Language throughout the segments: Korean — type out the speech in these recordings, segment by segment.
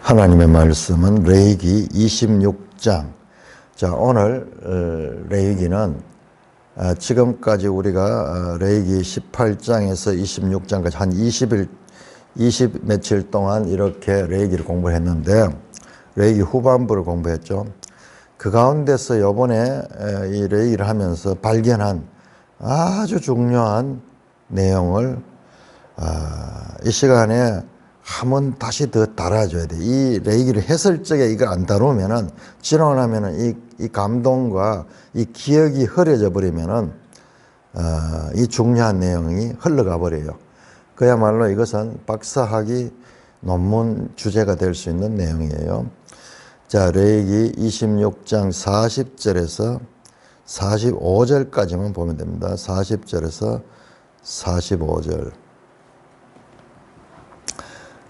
하나님의 말씀은 레위기 26장. 자, 오늘 레위기는 지금까지 우리가 레위기 18장에서 26장까지 한 20 며칠 동안 이렇게 레위기를 공부했는데, 레위기 후반부를 공부했죠. 그 가운데서 이번에 이 레위기를 하면서 발견한 아주 중요한 내용을 이 시간에 한번 다시 더 달아줘야 돼. 이 레위기를 했을 적에 이걸 안 다루면은, 지나고 나면은 이 감동과 이 기억이 흐려져 버리면은, 이 중요한 내용이 흘러가 버려요. 그야말로 이것은 박사학위 논문 주제가 될 수 있는 내용이에요. 자, 레위기 26장 40절에서 45절까지만 보면 됩니다. 40절에서 45절.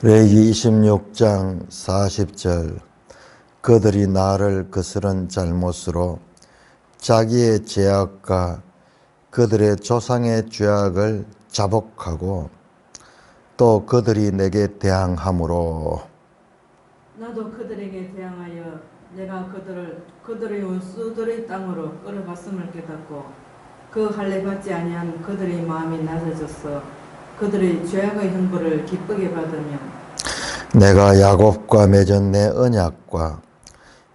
레위기 26장 40절. 그들이 나를 거스른 잘못으로 자기의 죄악과 그들의 조상의 죄악을 자복하고 또 그들이 내게 대항함으로 나도 그들에게 대항하여 내가 그들의 원수들의 땅으로 끌어갔음을 깨닫고 그 할례 받지 아니한 그들의 마음이 낮아졌어 그들의 죄악의 형벌을 기쁘게 받으며 내가 야곱과 맺은 내 언약과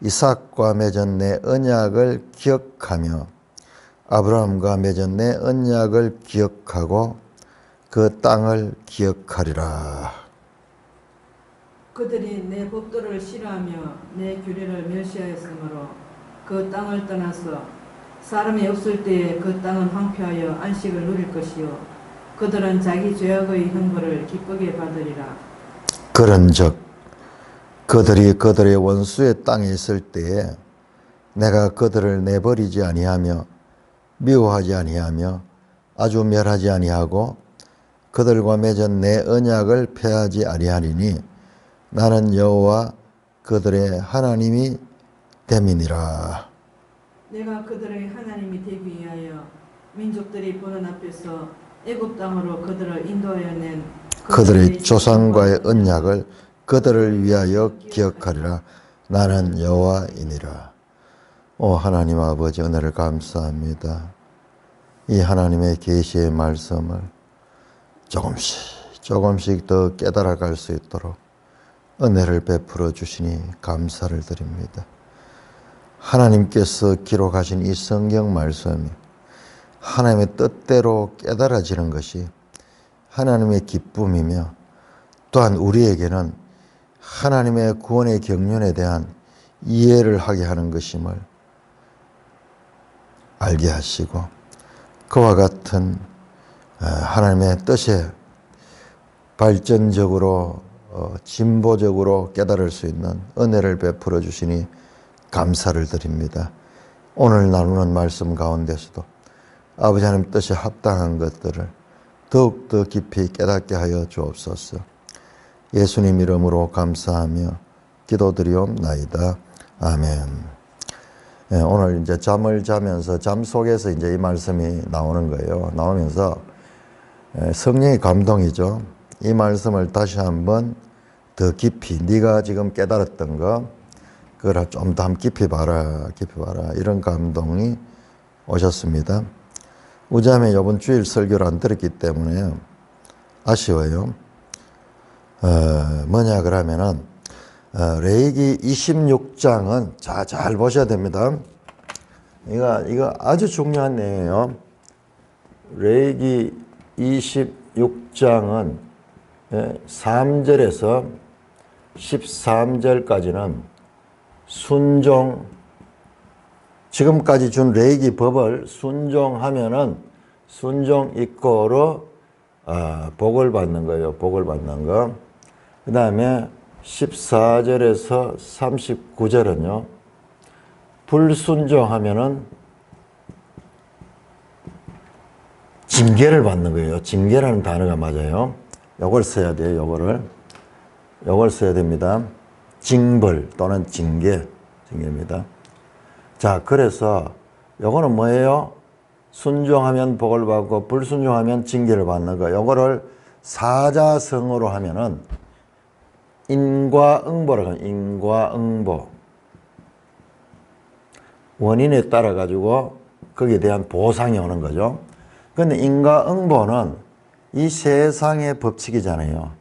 이삭과 맺은 내 언약을 기억하며 아브라함과 맺은 내 언약을 기억하고 그 땅을 기억하리라. 그들이 내 법도를 싫어하며 내 규례를 멸시하였으므로 그 땅을 떠나서 사람이 없을 때에 그 땅은 황폐하여 안식을 누릴 것이요 그들은 자기 죄악의 형벌을 기쁘게 받으리라. 그런즉 그들이 그들의 원수의 땅에 있을 때에 내가 그들을 내버리지 아니하며 미워하지 아니하며 아주 멸하지 아니하고 그들과 맺은 내 언약을 폐하지 아니하리니 나는 여호와 그들의 하나님이 됨이니라. 내가 그들의 하나님이 되기 위하여 민족들이 보는 앞에서 애굽 땅으로 그들을 인도하여 낸 그들의 조상과의 언약을 그들을 위하여 기억하리라. 나는 여호와이니라. 오 하나님 아버지, 은혜를 감사합니다. 이 하나님의 계시의 말씀을 조금씩 더 깨달아갈 수 있도록 은혜를 베풀어 주시니 감사를 드립니다. 하나님께서 기록하신 이 성경 말씀이 하나님의 뜻대로 깨달아지는 것이 하나님의 기쁨이며, 또한 우리에게는 하나님의 구원의 경륜에 대한 이해를 하게 하는 것임을 알게 하시고, 그와 같은 하나님의 뜻에 발전적으로 진보적으로 깨달을 수 있는 은혜를 베풀어 주시니 감사를 드립니다. 오늘 나누는 말씀 가운데서도 아버지 하나님 뜻에 합당한 것들을 더욱더 깊이 깨닫게 하여 주옵소서. 예수님 이름으로 감사하며 기도드리옵나이다. 아멘. 네, 오늘 이제 잠을 자면서 잠 속에서 이제 이 말씀이 나오는 거예요. 나오면서 성령의 감동이죠. 이 말씀을 다시 한번 더 깊이, 네가 지금 깨달았던 거, 그걸 좀 더 깊이 봐라, 이런 감동이 오셨습니다. 우자매 이번 주일 설교를 안 들었기 때문에 아쉬워요. 뭐냐 그러면은 레위기 26장은 잘 보셔야 됩니다. 이거 아주 중요한 내용이에요. 레위기 26장은 3절에서 13절까지는 지금까지 준 레위기 법을 순종하면은 순종 이꼬로 복을 받는 거예요. 복을 받는 거. 그 다음에 14절에서 39절은요. 불순종하면은 징계를 받는 거예요. 징계라는 단어가 맞아요. 요걸 써야 돼요. 요걸 써야 됩니다. 징벌 또는 징계입니다. 자, 그래서 요거는 뭐예요? 순종하면 복을 받고 불순종하면 징계를 받는 거. 요거를 사자성어로 하면은 인과응보라고 하죠. 인과응보. 원인에 따라 가지고 거기에 대한 보상이 오는 거죠. 근데 인과응보는 이 세상의 법칙이잖아요.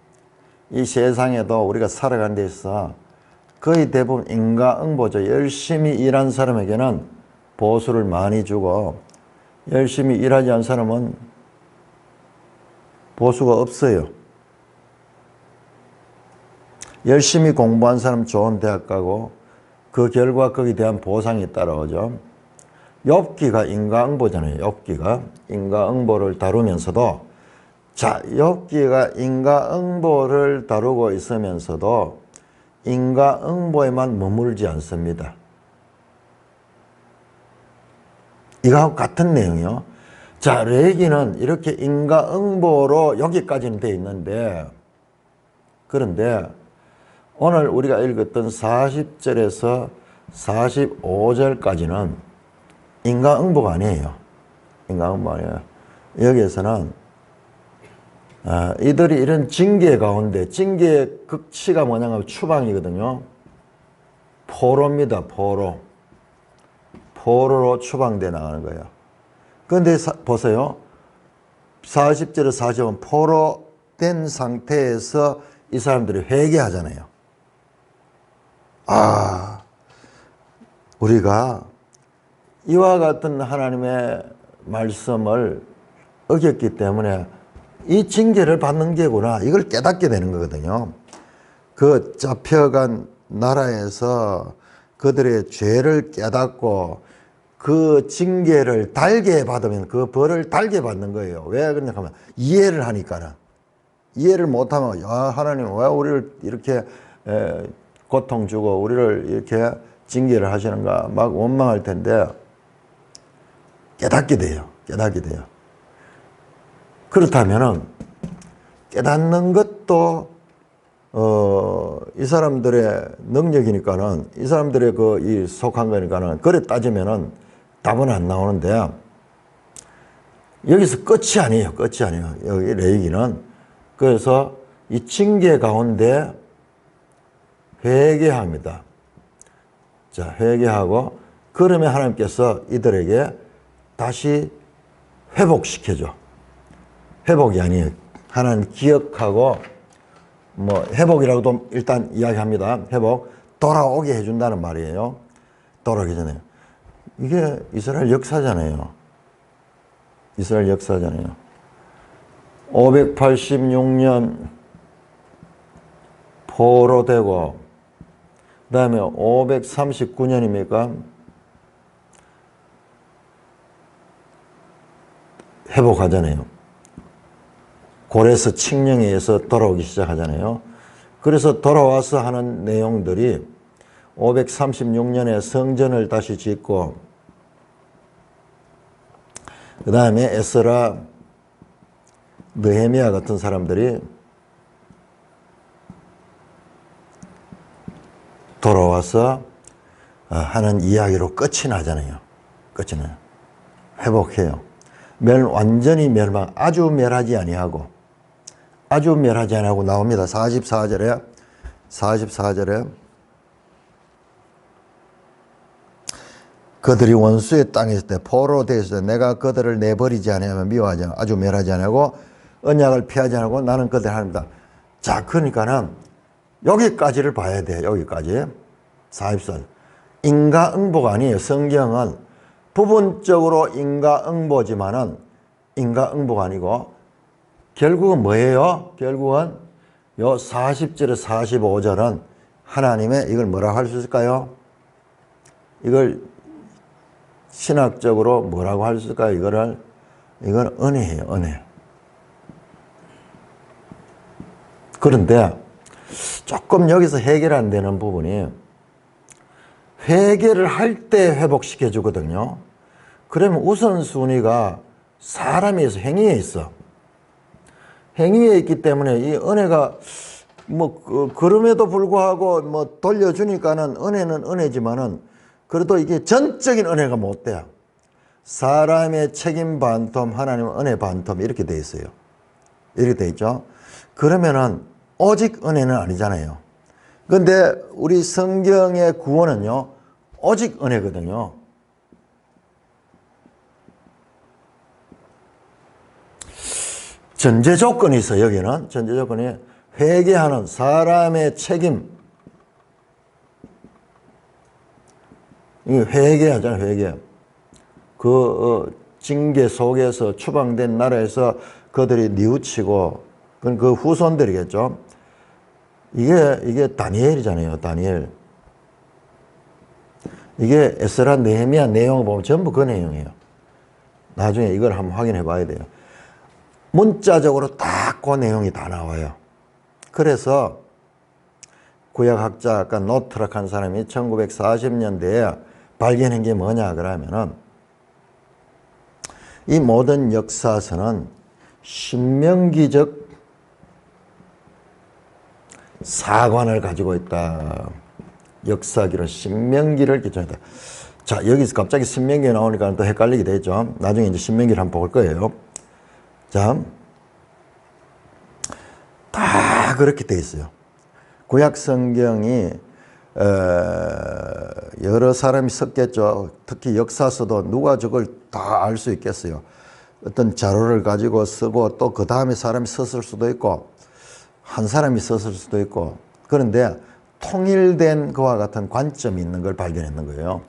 이 세상에도 우리가 살아가는 데 있어서 거의 대부분 인과응보죠. 열심히 일한 사람에게는 보수를 많이 주고 열심히 일하지 않은 사람은 보수가 없어요. 열심히 공부한 사람 좋은 대학 가고 그 결과 거기에 대한 보상이 따라오죠. 욥기가 인과응보잖아요. 욥기가 인과응보를 다루면서도 자, 욥기가 인과응보를 다루고 있으면서도 인과응보에만 머물지 않습니다. 이거하고 같은 내용이요. 자, 레위기는 이렇게 인과응보로 여기까지는 돼 있는데 그런데 오늘 우리가 읽었던 40절에서 45절까지는 인과응보가 아니에요. 인과응보 아니에요. 여기에서는 이들이 이런 징계 가운데 징계의 극치가 뭐냐면 추방이거든요. 포로입니다. 포로. 포로로 추방돼 나가는 거예요. 그런데 보세요. 40절에 40은 포로된 상태에서 이 사람들이 회개하잖아요. 우리가 이와 같은 하나님의 말씀을 어겼기 때문에 이 징계를 받는 게구나. 이걸 깨닫게 되는 거거든요. 그 잡혀간 나라에서 그들의 죄를 깨닫고 그 징계를 달게 받으면 그 벌을 달게 받는 거예요. 왜 그러냐 하면 이해를 하니까는. 이해를 못하면 하나님 왜 우리를 이렇게 고통 주고 우리를 이렇게 징계를 하시는가 막 원망할 텐데 깨닫게 돼요. 깨닫게 돼요. 그렇다면은 깨닫는 것도 이 사람들의 능력이니까는 이 사람들의 이 속한 거니까는 그래 따지면은 답은 안 나오는데 여기서 끝이 아니에요. 끝이 아니에요. 여기 레위기는 그래서 이 징계 가운데 회개합니다. 자, 회개하고 그러면 하나님께서 이들에게 다시 회복시켜줘. 회복이 아니에요. 하나님 기억하고 뭐 회복이라고도 일단 이야기합니다. 회복 돌아오게 해준다는 말이에요. 돌아오기 전에 이게 이스라엘 역사잖아요. 이스라엘 역사잖아요. 586년 포로되고 그 다음에 539년입니까? 회복하잖아요. 고레스 칙령에 의해서 돌아오기 시작하잖아요. 그래서 돌아와서 하는 내용들이 536년에 성전을 다시 짓고 그 다음에 에스라, 느헤미야 같은 사람들이 돌아와서 하는 이야기로 끝이 나잖아요. 끝이 나요. 회복해요. 완전히 멸망, 아주 멸하지 아니하고 나옵니다. 44절에 그들이 원수의 땅에 있을 때 포로 되어 있을 때 내가 그들을 내버리지 아니하면 미워하지 않고 아주 멸하지 아니하고 언약을 피하지 않고 나는 그들의 하나님이다. 자, 그러니까는 여기까지를 봐야 돼. 여기까지. 44절. 인과응보가 아니에요. 성경은 부분적으로 인과응보지만은 인과응보가 아니고 결국은 뭐예요? 결국은 요 40절에 45절은 하나님의 이걸 뭐라고 할 수 있을까요? 이걸 신학적으로 뭐라고 할 수 있을까요? 이건 은혜예요. 은혜. 그런데 조금 여기서 해결 안 되는 부분이 회개를 할 때 회복시켜 주거든요. 그러면 우선순위가 사람에서 행위에 있어. 행위에 있기 때문에 이 은혜가 그럼에도 불구하고 돌려주니까는 은혜는 은혜지만은 그래도 이게 전적인 은혜가 못 돼요. 사람의 책임 반텀, 하나님은 은혜 반텀 이렇게 돼 있어요. 이렇게 돼 있죠. 그러면은 오직 은혜는 아니잖아요. 근데 우리 성경의 구원은요, 오직 은혜거든요. 전제 조건이 있어요. 여기는 전제 조건이 회개하는 사람의 책임. 이게 회개하잖아요. 회개. 징계 속에서 추방된 나라에서 그들이 뉘우치고, 그건 그 후손들이겠죠. 이게 다니엘이잖아요. 다니엘. 이게 에스라, 느헤미야 내용을 보면 전부 그 내용이에요. 나중에 이걸 한번 확인해 봐야 돼요. 문자적으로 딱 그 내용이 다 나와요. 그래서 구약학자, 아까 노트락한 사람이 1940년대에 발견한 게 뭐냐 그러면은, 이 모든 역사서는 신명기적 사관을 가지고 있다. 역사기로 신명기를 기초했다. 자, 여기서 갑자기 신명기 나오니까 또 헷갈리게 되죠. 나중에 이제 신명기를 한번 볼 거예요. 자, 다 그렇게 돼 있어요. 구약 성경이 여러 사람이 썼겠죠. 특히 역사서도 누가 저걸 다 알 수 있겠어요. 어떤 자료를 가지고 쓰고 또 그 다음에 사람이 썼을 수도 있고 한 사람이 썼을 수도 있고, 그런데 통일된 그와 같은 관점이 있는 걸 발견했는 거예요.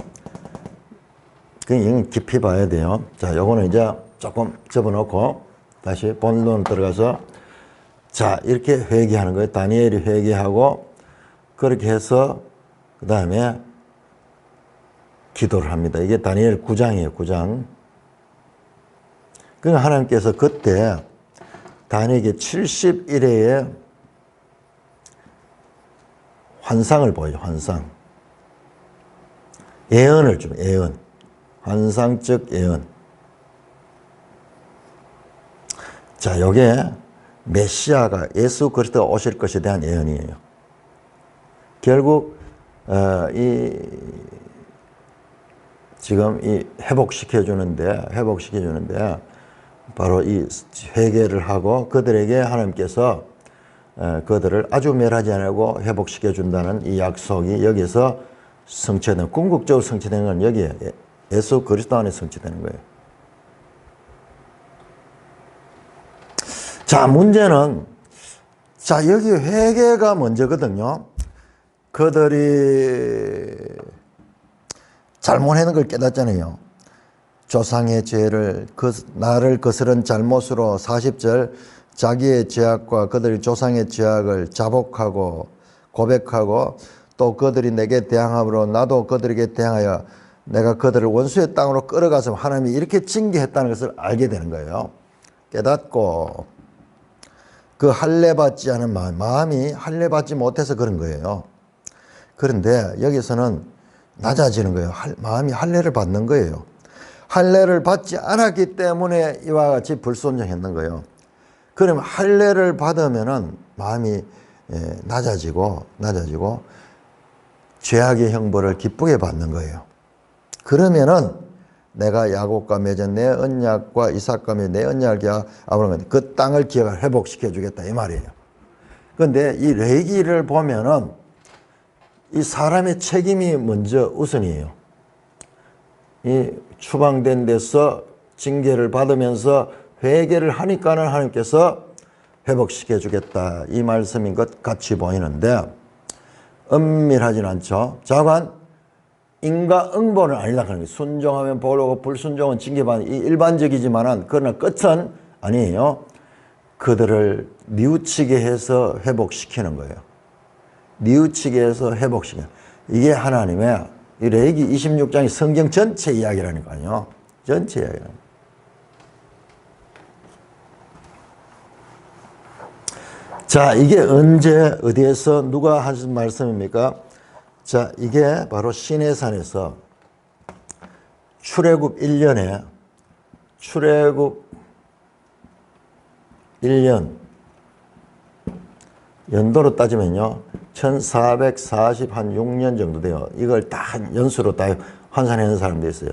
그냥 깊이 봐야 돼요. 자, 요거는 이제 조금 접어놓고 다시 본론 들어가서, 자, 이렇게 회개하는 거예요. 다니엘이 회개하고 그렇게 해서 그 다음에 기도를 합니다. 이게 다니엘 9장이에요. 9장. 그러니까 하나님께서 그때 다니엘에게 70일의 환상을 보여요. 환상. 예언을 줍니다. 예언. 환상적 예언. 자, 요게 메시아가 예수 그리스도가 오실 것에 대한 예언이에요. 결국 지금 이 회복시켜주는데 바로 이 회개를 하고 그들에게 하나님께서 그들을 아주 멸하지 않고 회복시켜준다는 이 약속이 여기서 성취되는, 궁극적으로 성취되는 건 여기에 예수 그리스도 안에 성취되는 거예요. 자, 문제는, 자, 여기 회개가 먼저거든요. 그들이 잘못하는 걸 깨닫잖아요. 조상의 죄를, 나를 거스른 잘못으로 40절 자기의 죄악과 그들의 조상의 죄악을 자복하고 고백하고, 또 그들이 내게 대항함으로 나도 그들에게 대항하여 내가 그들을 원수의 땅으로 끌어가서 하나님이 이렇게 징계했다는 것을 알게 되는 거예요. 깨닫고 그 할례받지 않은 마음이 할례받지 못해서 그런 거예요. 그런데 여기서는 낮아지는 거예요. 마음이 할례를 받는 거예요. 할례를 받지 않았기 때문에 이와 같이 불순종했는 거예요. 그러면 할례를 받으면은 마음이 낮아지고 죄악의 형벌을 기쁘게 받는 거예요. 그러면은 내가 야곱과 맺은 내 언약과 이삭과 맺은 내 언약을 기억 아브라함 그 땅을 기억을 회복시켜 주겠다 이 말이에요. 그런데 이 레위기를 보면은 이 사람의 책임이 먼저 우선이에요. 이 추방된 데서 징계를 받으면서 회개를 하니까는 하나님께서 회복시켜 주겠다 이 말씀인 것 같이 보이는데 엄밀하진 않죠. 자관 인과응보는 아니라 그런 거예요. 순종하면 복을 불순종은 징계받는 이 일반적이지만은 그러나 끝은 아니에요. 그들을 뉘우치게 해서 회복시키는 거예요. 뉘우치게 해서 회복시키는. 이게 하나님의 이 레위기 26장이 성경 전체 이야기라니까요. 전체 이야기라니까. 자, 이게 언제 어디에서 누가 하신 말씀입니까? 자, 이게 바로 시내산에서 출애굽 1년에 출애굽 1년 연도로 따지면요 1446년 정도 돼요. 이걸 다 연수로 다 환산하는 사람도 있어요.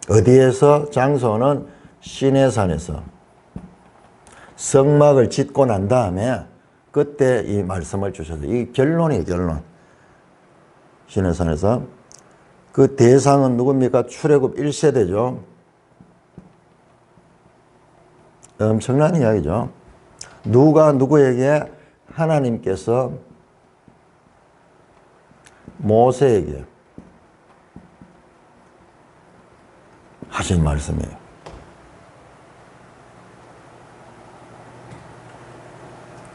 어디에서? 장소는 시내산에서 성막을 짓고 난 다음에 그때 이 말씀을 주셔서 이 결론이에요. 결론. 시내산에서 그 대상은 누굽니까? 출애굽 1세대죠. 엄청난 이야기죠. 누가 누구에게 하나님께서 모세에게 하신 말씀이에요.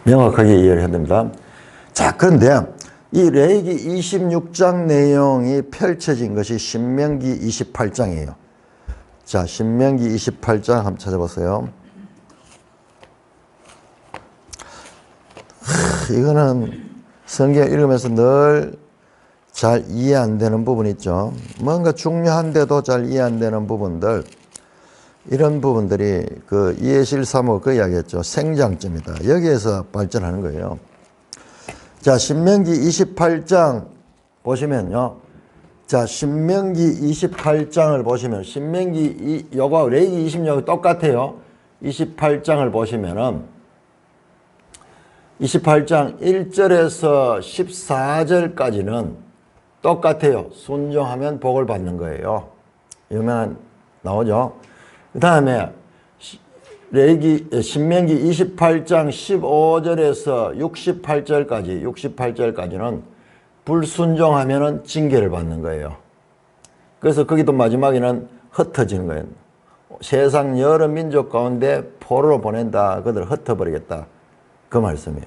명확하게 이해를 해야 됩니다. 자, 그런데 이 레위기 26장 내용이 펼쳐진 것이 신명기 28장이에요. 자, 신명기 28장 한번 찾아보세요. 이거는 성경 읽으면서 늘 잘 이해 안 되는 부분 있죠. 뭔가 중요한데도 잘 이해 안 되는 부분들, 이런 부분들이 그 이해실사모 그 이야기했죠. 생장점이다. 여기에서 발전하는 거예요. 자, 신명기 28장 보시면요. 자, 신명기 28장을 보시면, 요거 레위기 26이 똑같아요. 28장을 보시면은, 28장 1절에서 14절까지는 똑같아요. 순종하면 복을 받는 거예요. 유명한, 나오죠. 그 다음에, 신명기 28장 15절에서 68절까지는 불순종하면은 징계를 받는 거예요. 그래서 거기도 마지막에는 흩어지는 거예요. 세상 여러 민족 가운데 포로로 보낸다. 그들을 흩어버리겠다. 그 말씀이에요.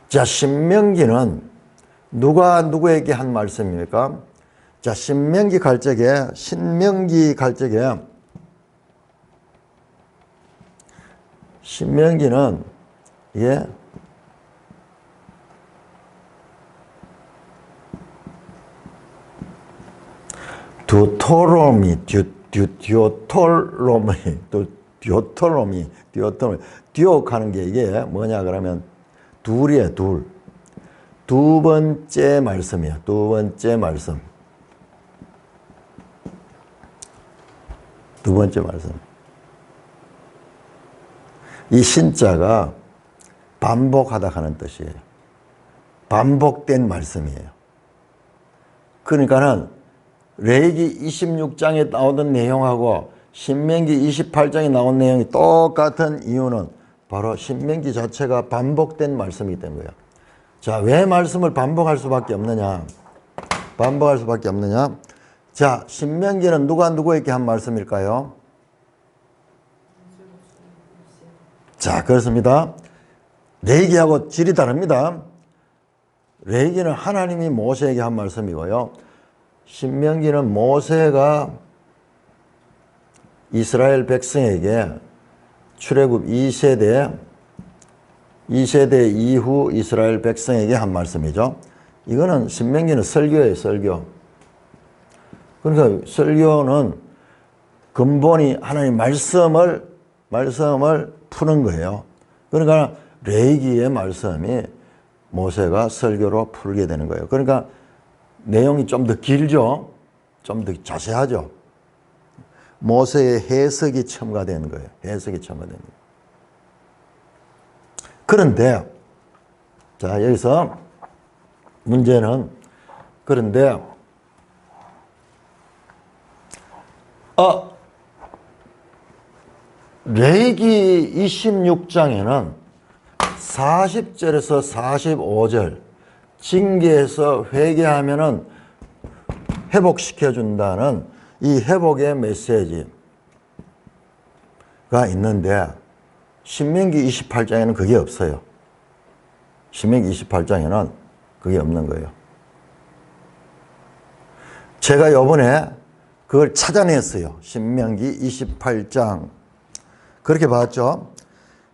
자, 신명기는 누가 누구에게 한 말씀입니까? 자, 신명기 갈 적에 신명기는 이게 듀옥하는 게 이게 뭐냐 그러면 둘이에요. 두 번째 말씀이에요. 두 번째 말씀. 이 신자가 반복하다 하는 뜻이에요. 반복된 말씀이에요. 그러니까는 레위기 26장에 나오던 내용하고 신명기 28장에 나온 내용이 똑같은 이유는 바로 신명기 자체가 반복된 말씀이기 때문이에요. 자, 왜 말씀을 반복할 수밖에 없느냐? 자, 신명기는 누가 누구에게 한 말씀일까요? 자, 그렇습니다. 레위기하고 질이 다릅니다. 레위기는 하나님이 모세에게 한 말씀이고요. 신명기는 모세가 이스라엘 백성에게 출애굽 2세대 이후 이스라엘 백성에게 한 말씀이죠. 이거는 신명기는 설교예요. 설교. 그러니까 설교는 근본이 하나님 말씀을 푸는 거예요. 그러니까 레위기의 말씀이 모세가 설교로 풀게 되는 거예요. 그러니까 내용이 좀 더 길죠. 좀 더 자세하죠. 모세의 해석이 첨가되는 거예요. 해석이 첨가되는 거예요. 그런데 자, 여기서 문제는 그런데 레위기 26장에는 40절에서 45절 징계해서 회개하면은 회복시켜준다는 이 회복의 메시지가 있는데 신명기 28장에는 그게 없어요. 신명기 28장에는 그게 없는 거예요. 제가 요번에 그걸 찾아냈어요. 신명기 28장. 그렇게 봤죠.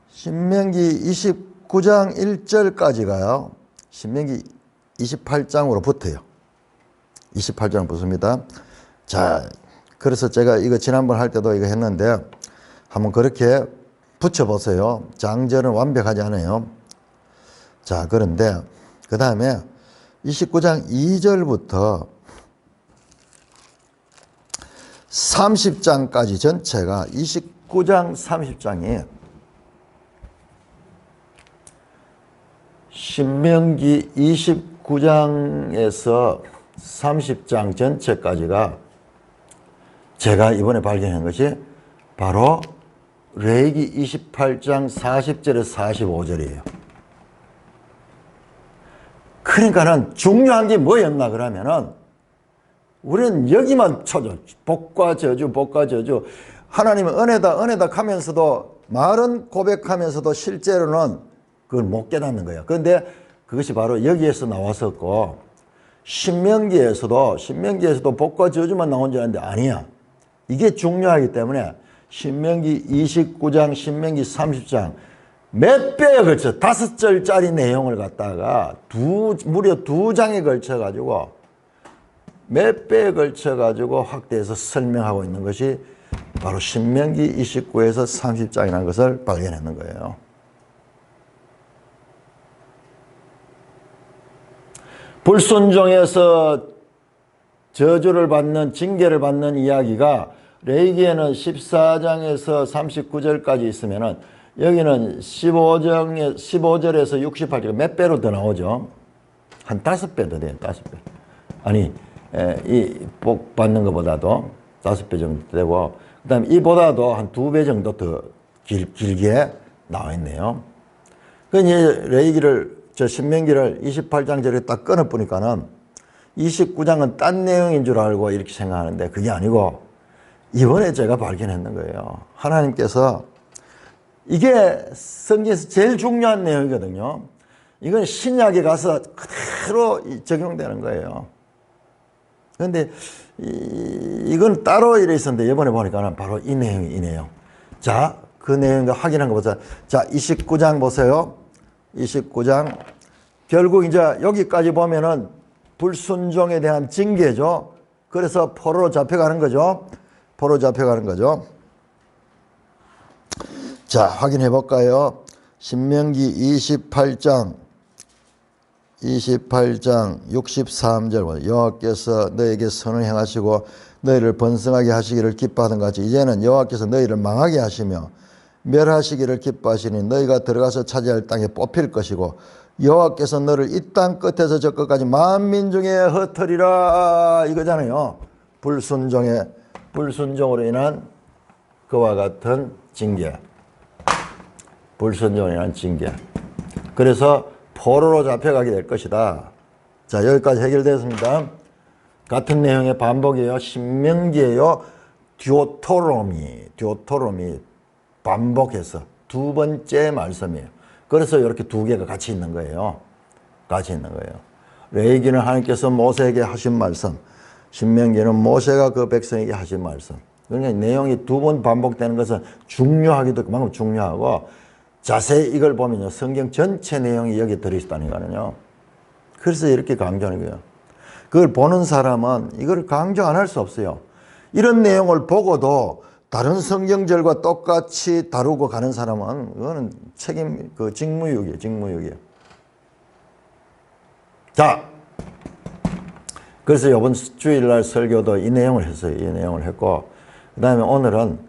신명기 29장 1절까지가요. 신명기 28장으로 붙어요. 28장 붙습니다. 자, 그래서 제가 이거 지난번 할 때도 이거 했는데 한번 그렇게 붙여보세요. 장절은 완벽하지 않아요. 자, 그런데 그 다음에 29장 2절부터 30장까지 전체가 29장 30장이 신명기 29장에서 30장 전체까지가 제가 이번에 발견한 것이 바로 레위기 28장 40절에서 45절이에요. 그러니까는 중요한 게 뭐였나 그러면은 우리는 여기만 쳐줘. 복과 저주, 복과 저주. 하나님은 은혜다 하면서도 말은 고백하면서도 실제로는 그걸 못 깨닫는 거예요. 그런데 그것이 바로 여기에서 나왔었고 신명기에서도 복과 저주만 나온 줄 알았는데 아니야. 이게 중요하기 때문에 신명기 29장, 신명기 30장 몇 배에 걸쳐 5절짜리 내용을 갖다가 무려 2장에 걸쳐 가지고 몇 배에 걸쳐 가지고 확대해서 설명하고 있는 것이 바로 신명기 29에서 30장이라는 것을 발견하는 거예요. 불순종해서 저주를 받는, 징계를 받는 이야기가 레위기에는 14장에서 39절까지 있으면은 여기는 15절에서 68절 몇 배로 더 나오죠? 한 5배 더 돼요. 5배. 아니, 이 복 받는 것보다도 5배 정도 되고, 그 다음에 이보다도 한 2배 정도 더 길게 나와 있네요. 그 이제 레위기를, 신명기를 28장 절에 딱 끊어보니까는 29장은 딴 내용인 줄 알고 이렇게 생각하는데 그게 아니고 이번에 제가 발견했는 거예요. 하나님께서 이게 성경에서 제일 중요한 내용이거든요. 이건 신약에 가서 그대로 적용되는 거예요. 그런데 이건 따로 이래 있었는데 이번에 보니까 바로 이 내용이 이 내용. 자, 그 내용을 확인한 거 보세요. 자, 29장 보세요. 29장. 결국 이제 여기까지 보면은 불순종에 대한 징계죠. 그래서 포로로 잡혀가는 거죠. 포로로 잡혀가는 거죠. 자, 확인해 볼까요? 신명기 28장 63절 여호와께서 너에게 선을 행하시고 너희를 번성하게 하시기를 기뻐하던 같이 이제는 여호와께서 너희를 망하게 하시며 멸하시기를 기뻐하시니 너희가 들어가서 차지할 땅에 뽑힐 것이고 여호와께서 너를 이 땅 끝에서 저 끝까지 만민 중에 흩으리라 이거잖아요. 불순종으로 인한 그와 같은 징계. 불순종으로 인한 징계. 그래서 포로로 잡혀가게 될 것이다. 자, 여기까지 해결됐습니다. 같은 내용의 반복이에요. 신명기예요. 디오토로미 반복해서 두 번째 말씀이에요. 그래서 이렇게 두 개가 같이 있는 거예요. 같이 있는 거예요. 레위기는 하나님께서 모세에게 하신 말씀, 신명기는 모세가 그 백성에게 하신 말씀. 그러니까 내용이 두 번 반복되는 것은 중요하기도 그만큼 중요하고 자세히 이걸 보면요. 성경 전체 내용이 여기 들어있다니까요. 그래서 이렇게 강조하는 거예요. 그걸 보는 사람은 이걸 강조 안 할 수 없어요. 이런 내용을 보고도 다른 성경절과 똑같이 다루고 가는 사람은 그거는 직무유기예요. 자, 그래서 이번 주일날 설교도 이 내용을 했어요. 이 내용을 했고 그 다음에 오늘은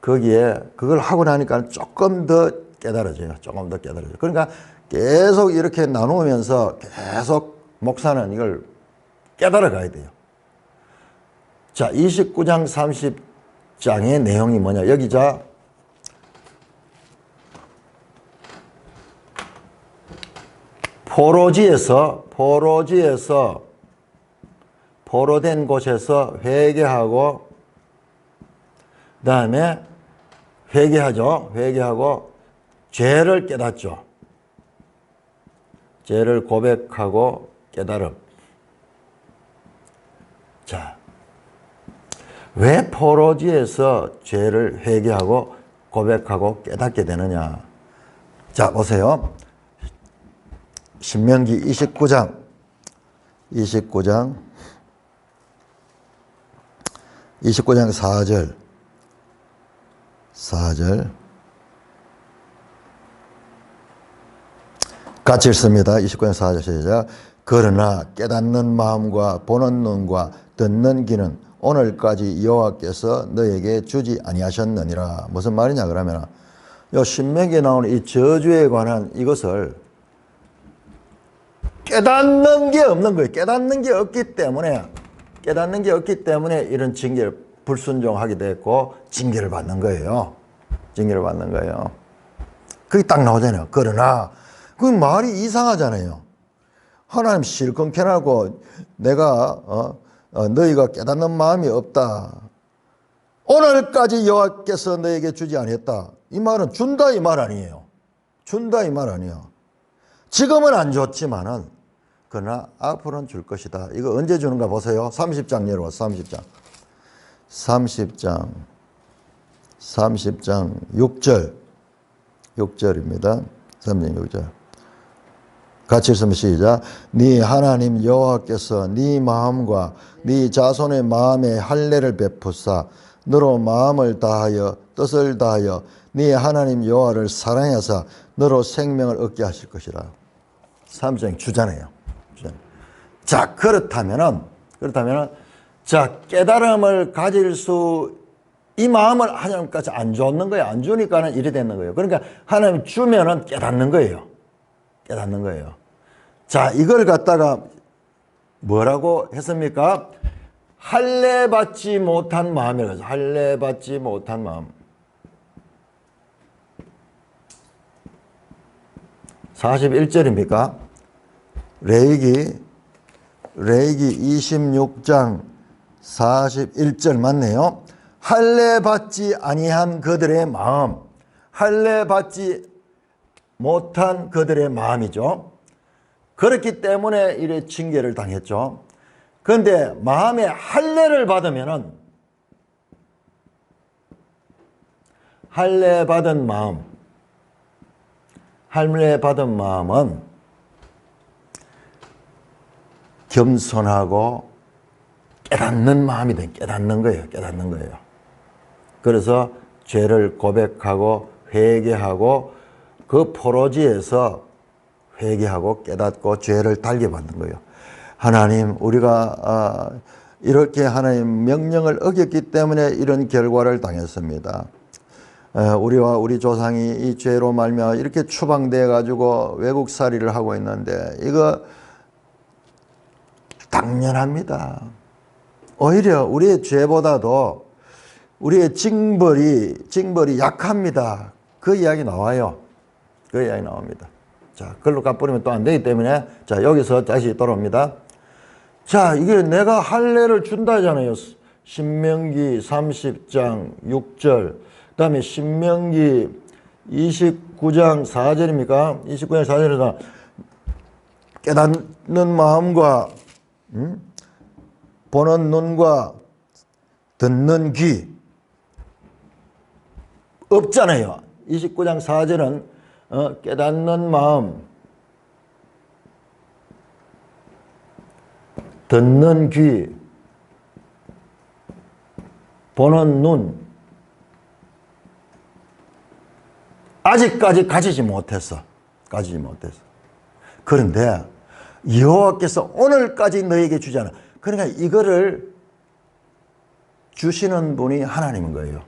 거기에 그걸 하고 나니까 조금 더 깨달아져요. 그러니까 계속 이렇게 나누면서 계속 목사는 이걸 깨달아 가야 돼요. 자, 29장 30장의 내용이 뭐냐. 여기 자, 포로된 곳에서 회개하고 그 다음에 회개하고 죄를 깨닫죠. 죄를 고백하고 깨달음. 자, 왜 포로지에서 죄를 회개하고 고백하고 깨닫게 되느냐. 자, 보세요. 신명기 29장 4절 같이 읽습니다. 29장 4절 시작. 그러나 깨닫는 마음과 보는 눈과 듣는 귀는 오늘까지 여호와께서 너에게 주지 아니하셨느니라. 무슨 말이냐 그러면 요 신명기에 나오는 이 저주에 관한 이것을 깨닫는 게 없는 거예요. 깨닫는 게 없기 때문에 이런 징계를 불순종하게 됐고 징계를 받는 거예요. 징계를 받는 거예요. 그게 딱 나오잖아요. 그러나 그 말이 이상하잖아요. 하나님 실컷 캐나고 내가 너희가 깨닫는 마음이 없다. 오늘까지 여호와께서 너에게 주지 아니했다. 이 말은 준다 이 말 아니에요. 준다 이 말 아니에요. 지금은 안 줬지만은 그러나 앞으로는 줄 것이다. 이거 언제 주는가 보세요. 30장 열어봐. 30장 6절입니다. 30장 6절. 같이 읽으면 시작. 네 하나님 여호와께서 네 마음과 네 자손의 마음에 할례를 베푸사 너로 마음을 다하여 뜻을 다하여 네 하나님 여호와를 사랑하사 너로 생명을 얻게 하실 것이라. 3장 주잖아요. 자, 그렇다면은 자, 깨달음을 가질 이 마음을 하나님까지 안 줬는 거예요. 안 주니까는 이래 되는 거예요. 그러니까 하나님 주면은 깨닫는 거예요. 깨닫는 거예요. 자, 이걸 갖다가 뭐라고 했습니까? 할례 받지 못한 마음이라고 해서 할례 받지 못한 마음. 41절입니까? 레위기 26장 41절 맞네요. 할례 받지 아니한 그들의 마음, 할례 받지 못한 그들의 마음이죠. 그렇기 때문에 이래 징계를 당했죠. 그런데 마음에 할례를 받으면은 할례 받은 마음은 겸손하고 깨닫는 마음이 돼. 깨닫는 거예요. 그래서 죄를 고백하고 회개하고 그 포로지에서 회개하고 깨닫고 죄를 달게 만든 거예요. 하나님, 우리가 이렇게 하나님 명령을 어겼기 때문에 이런 결과를 당했습니다. 우리와 우리 조상이 이 죄로 말미암아 이렇게 추방돼 가지고 외국살이를 하고 있는데 이거 당연합니다. 오히려 우리의 죄보다도 우리의 징벌이 약합니다. 그 이야기 나와요. 그 이야기 나옵니다. 자, 그걸로 갚으면 또 안 되기 때문에 자, 여기서 다시 돌아옵니다. 자, 이게 내가 할례를 준다잖아요. 신명기 30장 6절, 그 다음에 신명기 29장 4절입니까? 29장 4절에서 깨닫는 마음과 보는 눈과 듣는 귀 없잖아요. 29장 4절은 깨닫는 마음, 듣는 귀, 보는 눈 아직까지 가지지 못했어. 그런데 여호와께서 오늘까지 너에게 주잖아. 그러니까 이거를 주시는 분이 하나님인 거예요.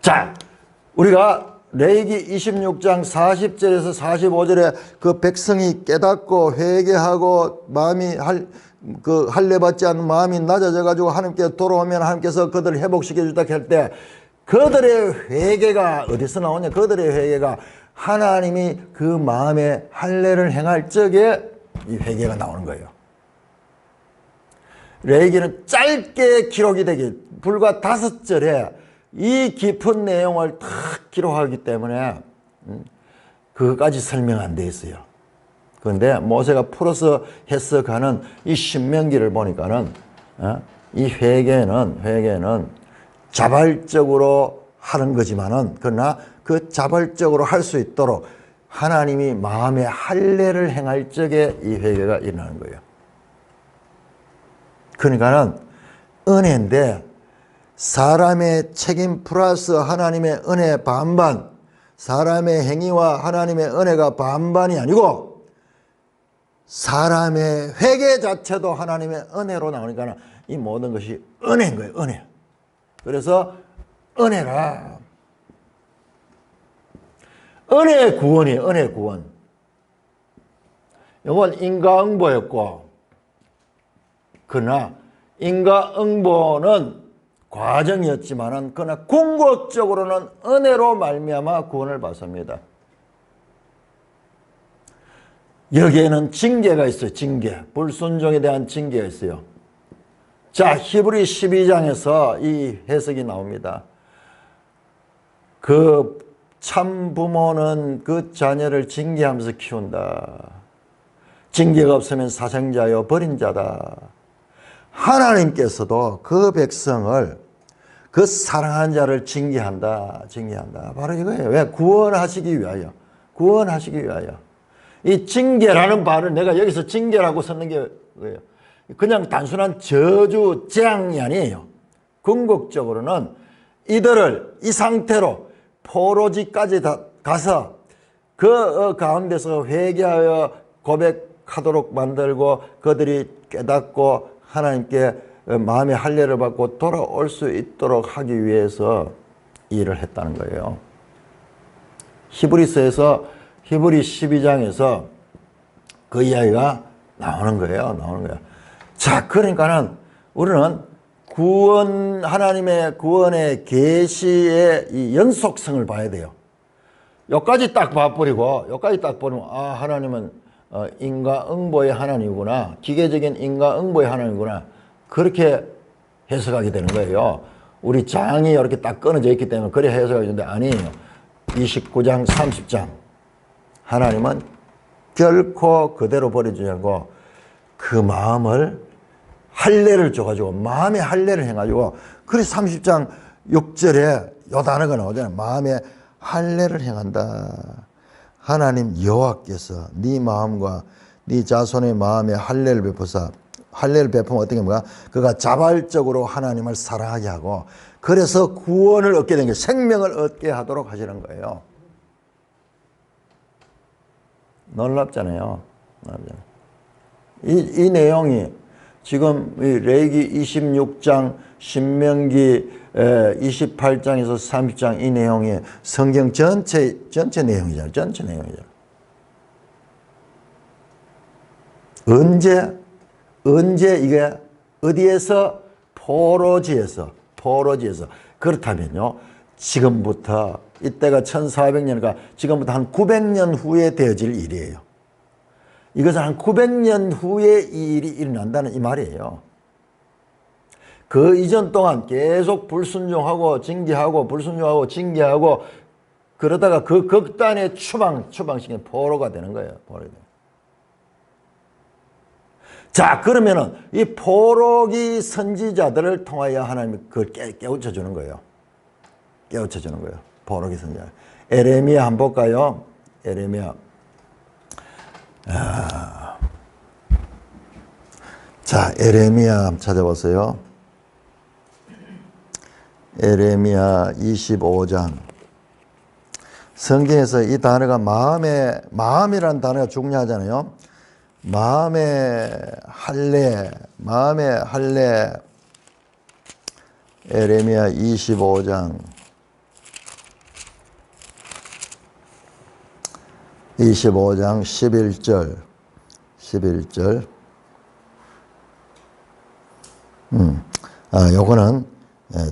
자, 우리가 레위기 26장 40절에서 45절에 그 백성이 깨닫고 회개하고 마음이 할례 받지 않는 마음이 낮아져 가지고 하나님께 돌아오면 하나님께서 그들을 회복시켜 주다 할 때 그들의 회개가 어디서 나오냐? 그들의 회개가 하나님이 그 마음에 할례를 행할 적에 이 회개가 나오는 거예요. 레위기는 짧게 기록이 되기 불과 5절에 이 깊은 내용을 다 기록하기 때문에 그것까지 설명 안 돼 있어요. 그런데 모세가 풀어서 해석하는 이 신명기를 보니까는 이 회개는 자발적으로 하는 거지만은 그러나 그 자발적으로 할 수 있도록 하나님이 마음에 할례를 행할 적에 이 회개가 일어나는 거예요. 그러니까는 은혜인데 사람의 책임 플러스 하나님의 은혜 반반, 사람의 행위와 하나님의 은혜가 반반이 아니고 사람의 회개 자체도 하나님의 은혜로 나오니까 이 모든 것이 은혜인 거예요. 은혜. 그래서 은혜라. 은혜의 구원이에요. 은혜의 구원. 이건 인과응보였고, 그러나 인과응보는 과정이었지만은 그러나 궁극적으로는 은혜로 말미암아 구원을 받습니다. 여기에는 징계가 있어요. 징계. 불순종에 대한 징계가 있어요. 자, 히브리 12장에서 이 해석이 나옵니다. 그 참 부모는 그 자녀를 징계하면서 키운다. 징계가 없으면 사생자여 버린 자다. 하나님께서도 그 백성을, 그 사랑한 자를 징계한다. 바로 이거예요. 왜? 구원하시기 위하여. 이 징계라는 말을 내가 여기서 징계라고 썼는 게 뭐예요? 그냥 단순한 저주, 재앙이 아니에요. 궁극적으로는 이들을 이 상태로 포로지까지 가서 그 가운데서 회개하여 고백하도록 만들고 그들이 깨닫고 하나님께 마음의 할례를 받고 돌아올 수 있도록 하기 위해서 일을 했다는 거예요. 히브리서에서 히브리 12장에서 그 이야기가 나오는 거예요. 자, 그러니까는 우리는 하나님의 구원의 계시의 이 연속성을 봐야 돼요. 여기까지 딱 봐버리면, 하나님은 인과응보의 하나님이구나. 기계적인 인과응보의 하나님이구나. 그렇게 해석하게 되는 거예요. 우리 장이 이렇게 딱 끊어져 있기 때문에 그래 해석하게 되는데 아니에요. 29장, 30장. 하나님은 결코 그대로 버려주지 않고 그 마음을 할례를 줘가지고 마음의 할례를 해가지고 그래서 30장 6절에 요 단어가 나오잖아요. 마음의 할례를 행한다. 하나님 여호와께서 네 마음과 네 자손의 마음에 할례를 베푸사, 할례를 베푸면 어떻게 합니까? 그가 자발적으로 하나님을 사랑하게 하고 그래서 구원을 얻게 된 게 생명을 얻게 하도록 하시는 거예요. 놀랍잖아요. 이 내용이 지금 레위기 26장, 신명기 28장에서 30장 이 내용이 성경 전체 내용이잖아요. 언제 이게 어디에서? 포로지에서. 그렇다면요. 지금부터 이때가 1400년이니까 지금부터 한 900년 후에 되어질 일이에요. 이것은 한 900년 후에 이 일이 일어난다는 이 말이에요. 그 이전 동안 계속 불순종하고 징계하고 그러다가 그 극단의 추방시키는 포로가 되는 거예요. 자, 그러면은 이 포로기 선지자들을 통하여 하나님이 그걸 깨우쳐 주는 거예요. 포로기 선지자. 에레미야 한번 볼까요? 에레미야. 자, 에레미야 찾아보세요. 에레미야 25장. 성경에서 이 단어가 마음이라는 단어가 중요하잖아요. 마음의 할례. 에레미야 25장 11절. 요거는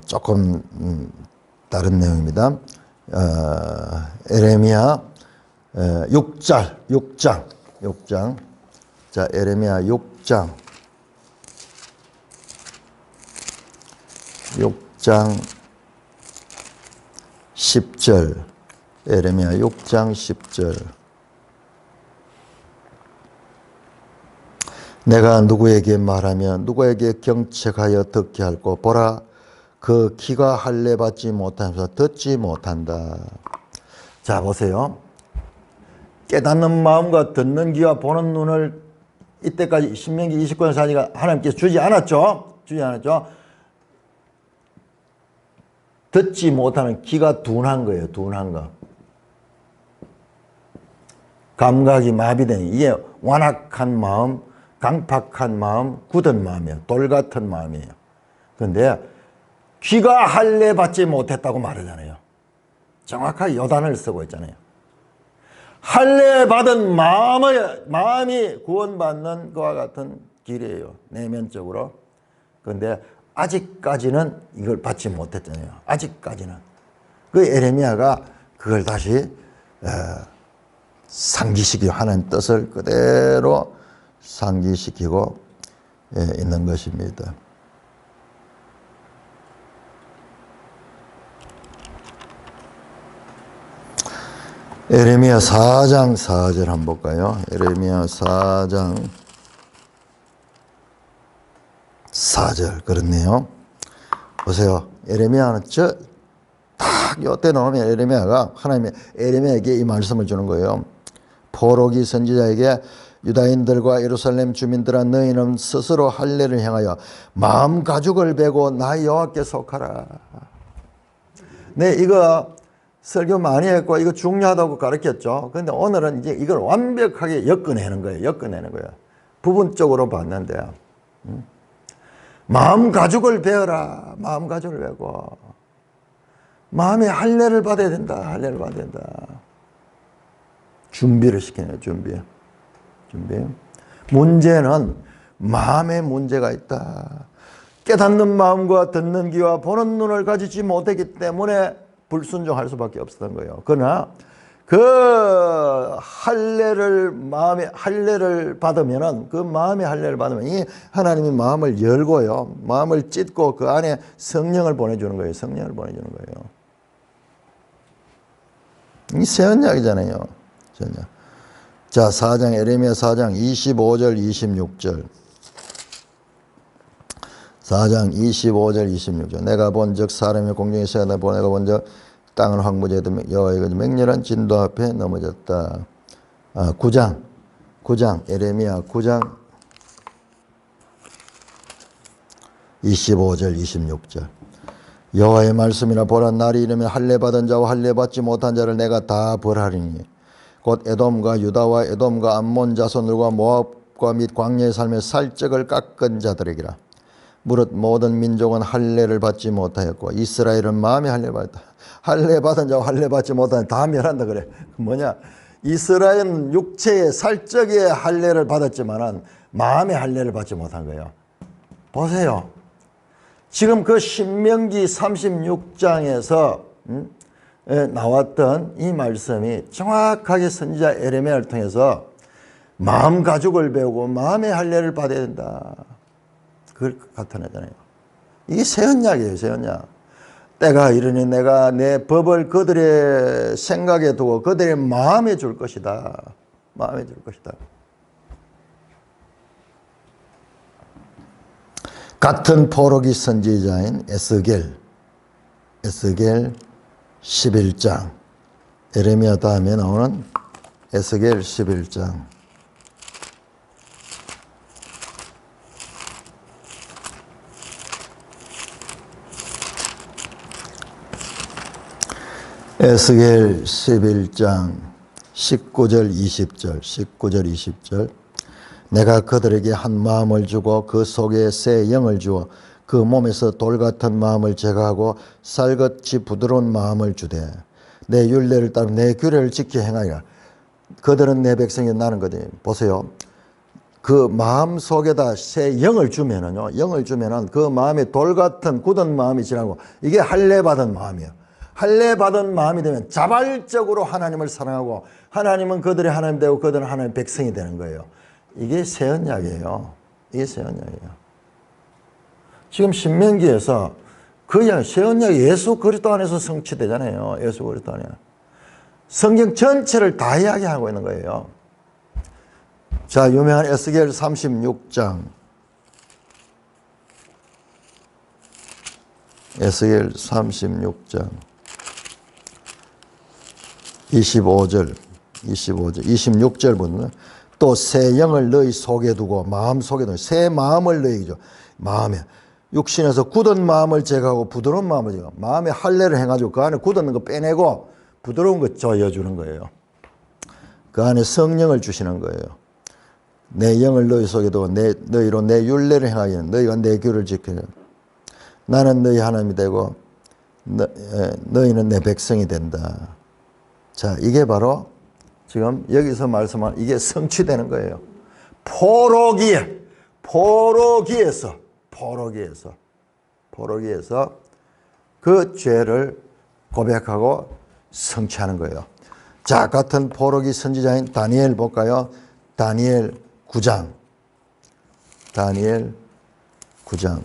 조금 다른 내용입니다. 에레미야 6장. 자, 에레미야 6장 10절. 에레미야 6장 10절. 내가 누구에게 말하면 누구에게 경책하여 듣게 할꼬. 보라, 그 귀가 할례 받지 못하면서 듣지 못한다. 자, 보세요. 깨닫는 마음과 듣는 귀와 보는 눈을 이때까지 신명기 29년 사니까 하나님께서 주지 않았죠. 듣지 못하는 귀가 둔한 거예요. 둔한 거. 감각이 마비된, 이게 완악한 마음, 강팍한 마음, 굳은 마음이에요. 돌 같은 마음이에요. 그런데 귀가 할례 받지 못했다고 말하잖아요. 정확하게 요단을 쓰고 있잖아요. 할례 받은 마음이 구원받는 그와 같은 길이에요. 내면적으로. 그런데 아직까지는 이걸 받지 못했잖아요. 아직까지는. 그 에레미야가 그걸 다시 상기시키고 하나님 뜻을 그대로 상기시키고 있는 것입니다. 에레미야 4장 4절 한번 볼까요? 에레미야 4장 4절 그렇네요. 보세요. 에레미야는 딱 요때 나오면 에레미야가 하나님의 에레미야에게 이 말씀을 주는 거예요. 포로기 선지자에게 유다인들과 예루살렘 주민들아 너희는 스스로 할례를 행하여 마음 가죽을 베고 나 여호와께 속하라. 네, 이거 설교 많이 했고 이거 중요하다고 가르쳤죠. 그런데 오늘은 이제 이걸 완벽하게 엮어내는 거예요. 엮어내는 거예요. 부분적으로 봤는데 마음 가죽을 베어라. 마음 가죽을 베고 마음에 할례를 받아야 된다. 할례를 받아야 된다. 준비를 시키네요. 준비. 문제는 마음에 문제가 있다. 깨닫는 마음과 듣는 귀와 보는 눈을 가지지 못했기 때문에 불순종할 수밖에 없었던 거예요. 그러나 그 할례를 받으면은 그 마음의 할례를 받으면 이 하나님이 마음을 열고요. 마음을 찢고 그 안에 성령을 보내주는 거예요. 성령을 보내주는 거예요. 이 새 언약이잖아요. 새 언약. 자, 4장 에레미야 4장 25절 26절. 4장 25절 26절. 내가 본즉 사람의 공중에 세어나 보내가 본즉 땅은 황무지에 여호와의 맹렬한 진도 앞에 넘어졌다. 9장 에레미야 9장 25절 26절. 여호와의 말씀이나 보라 날이 이르면 할례 받은 자와 할례 받지 못한 자를 내가 다 벌하리니 곧 에돔과 유다와 에돔과 암몬 자손들과 모압과 및 광야의 삶의 살적을 깎은 자들에게라. 무릇 모든 민족은 할례를 받지 못하였고 이스라엘은 마음의 할례를 받았다. 할례 받은 자와 할례 받지 못한 다 멸한다 그래. 뭐냐? 이스라엘은 육체의 살적의 할례를 받았지만은 마음의 할례를 받지 못한 거예요. 보세요. 지금 그 신명기 36장에서 나왔던 이 말씀이 정확하게 선지자 에레미야를 통해서 마음 가죽을 배우고 마음의 할례를 받아야 된다. 그걸 나타내잖아요. 이게 새 언약이에요. 새 언약. 때가 이르니 내가 내 법을 그들의 생각에 두고 그들의 마음에 줄 것이다. 마음에 줄 것이다. 같은 포로기 선지자인 에스겔 11장 에레미야 다음에 나오는 에스겔 11장 에스겔 11장 19절 20절 내가 그들에게 한 마음을 주고 그 속에 새 영을 주어 그 몸에서 돌 같은 마음을 제거하고 쌀같이 부드러운 마음을 주되 내 율례를 따르고 내 규례를 지켜 행하리라. 그들은 내 백성이 나는 거지. 보세요. 그 마음 속에다 새 영을 주면은요. 영을 주면은 그 마음에 돌 같은 굳은 마음이 지나고 이게 할례 받은 마음이에요. 할례 받은 마음이 되면 자발적으로 하나님을 사랑하고 하나님은 그들의 하나님 되고 그들은 하나님의 백성이 되는 거예요. 이게 새 언약이에요. 이게 새 언약이에요. 지금 신명기에서 그 새 언약이 예수 그리스도 안에서 성취되잖아요. 예수 그리스도 안에. 성경 전체를 다 이야기하고 있는 거예요. 자, 유명한 에스겔 36장. 에스겔 36장. 25절, 26절부터는 또 새 영을 너희 속에 두고 마음 속에 두고 새 마음을 너희에게 줘. 마음에 육신에서 굳은 마음을 제거하고 부드러운 마음을 제거. 마음에 할례를 행가지고 그 안에 굳은 거 빼내고 부드러운 거 져주는 거예요. 그 안에 성령을 주시는 거예요. 내 영을 너희 속에 두고 너희로 내 율례를 행하여 너희가 내 규를 지키는 나는 너희 하나님이 되고 너희는 내 백성이 된다. 자, 이게 바로 지금 여기서 말씀한 이게 성취되는 거예요. 포로기에서 그 죄를 고백하고 성취하는 거예요. 자, 같은 포로기 선지자인 다니엘 볼까요? 다니엘 9장. 다니엘 9장.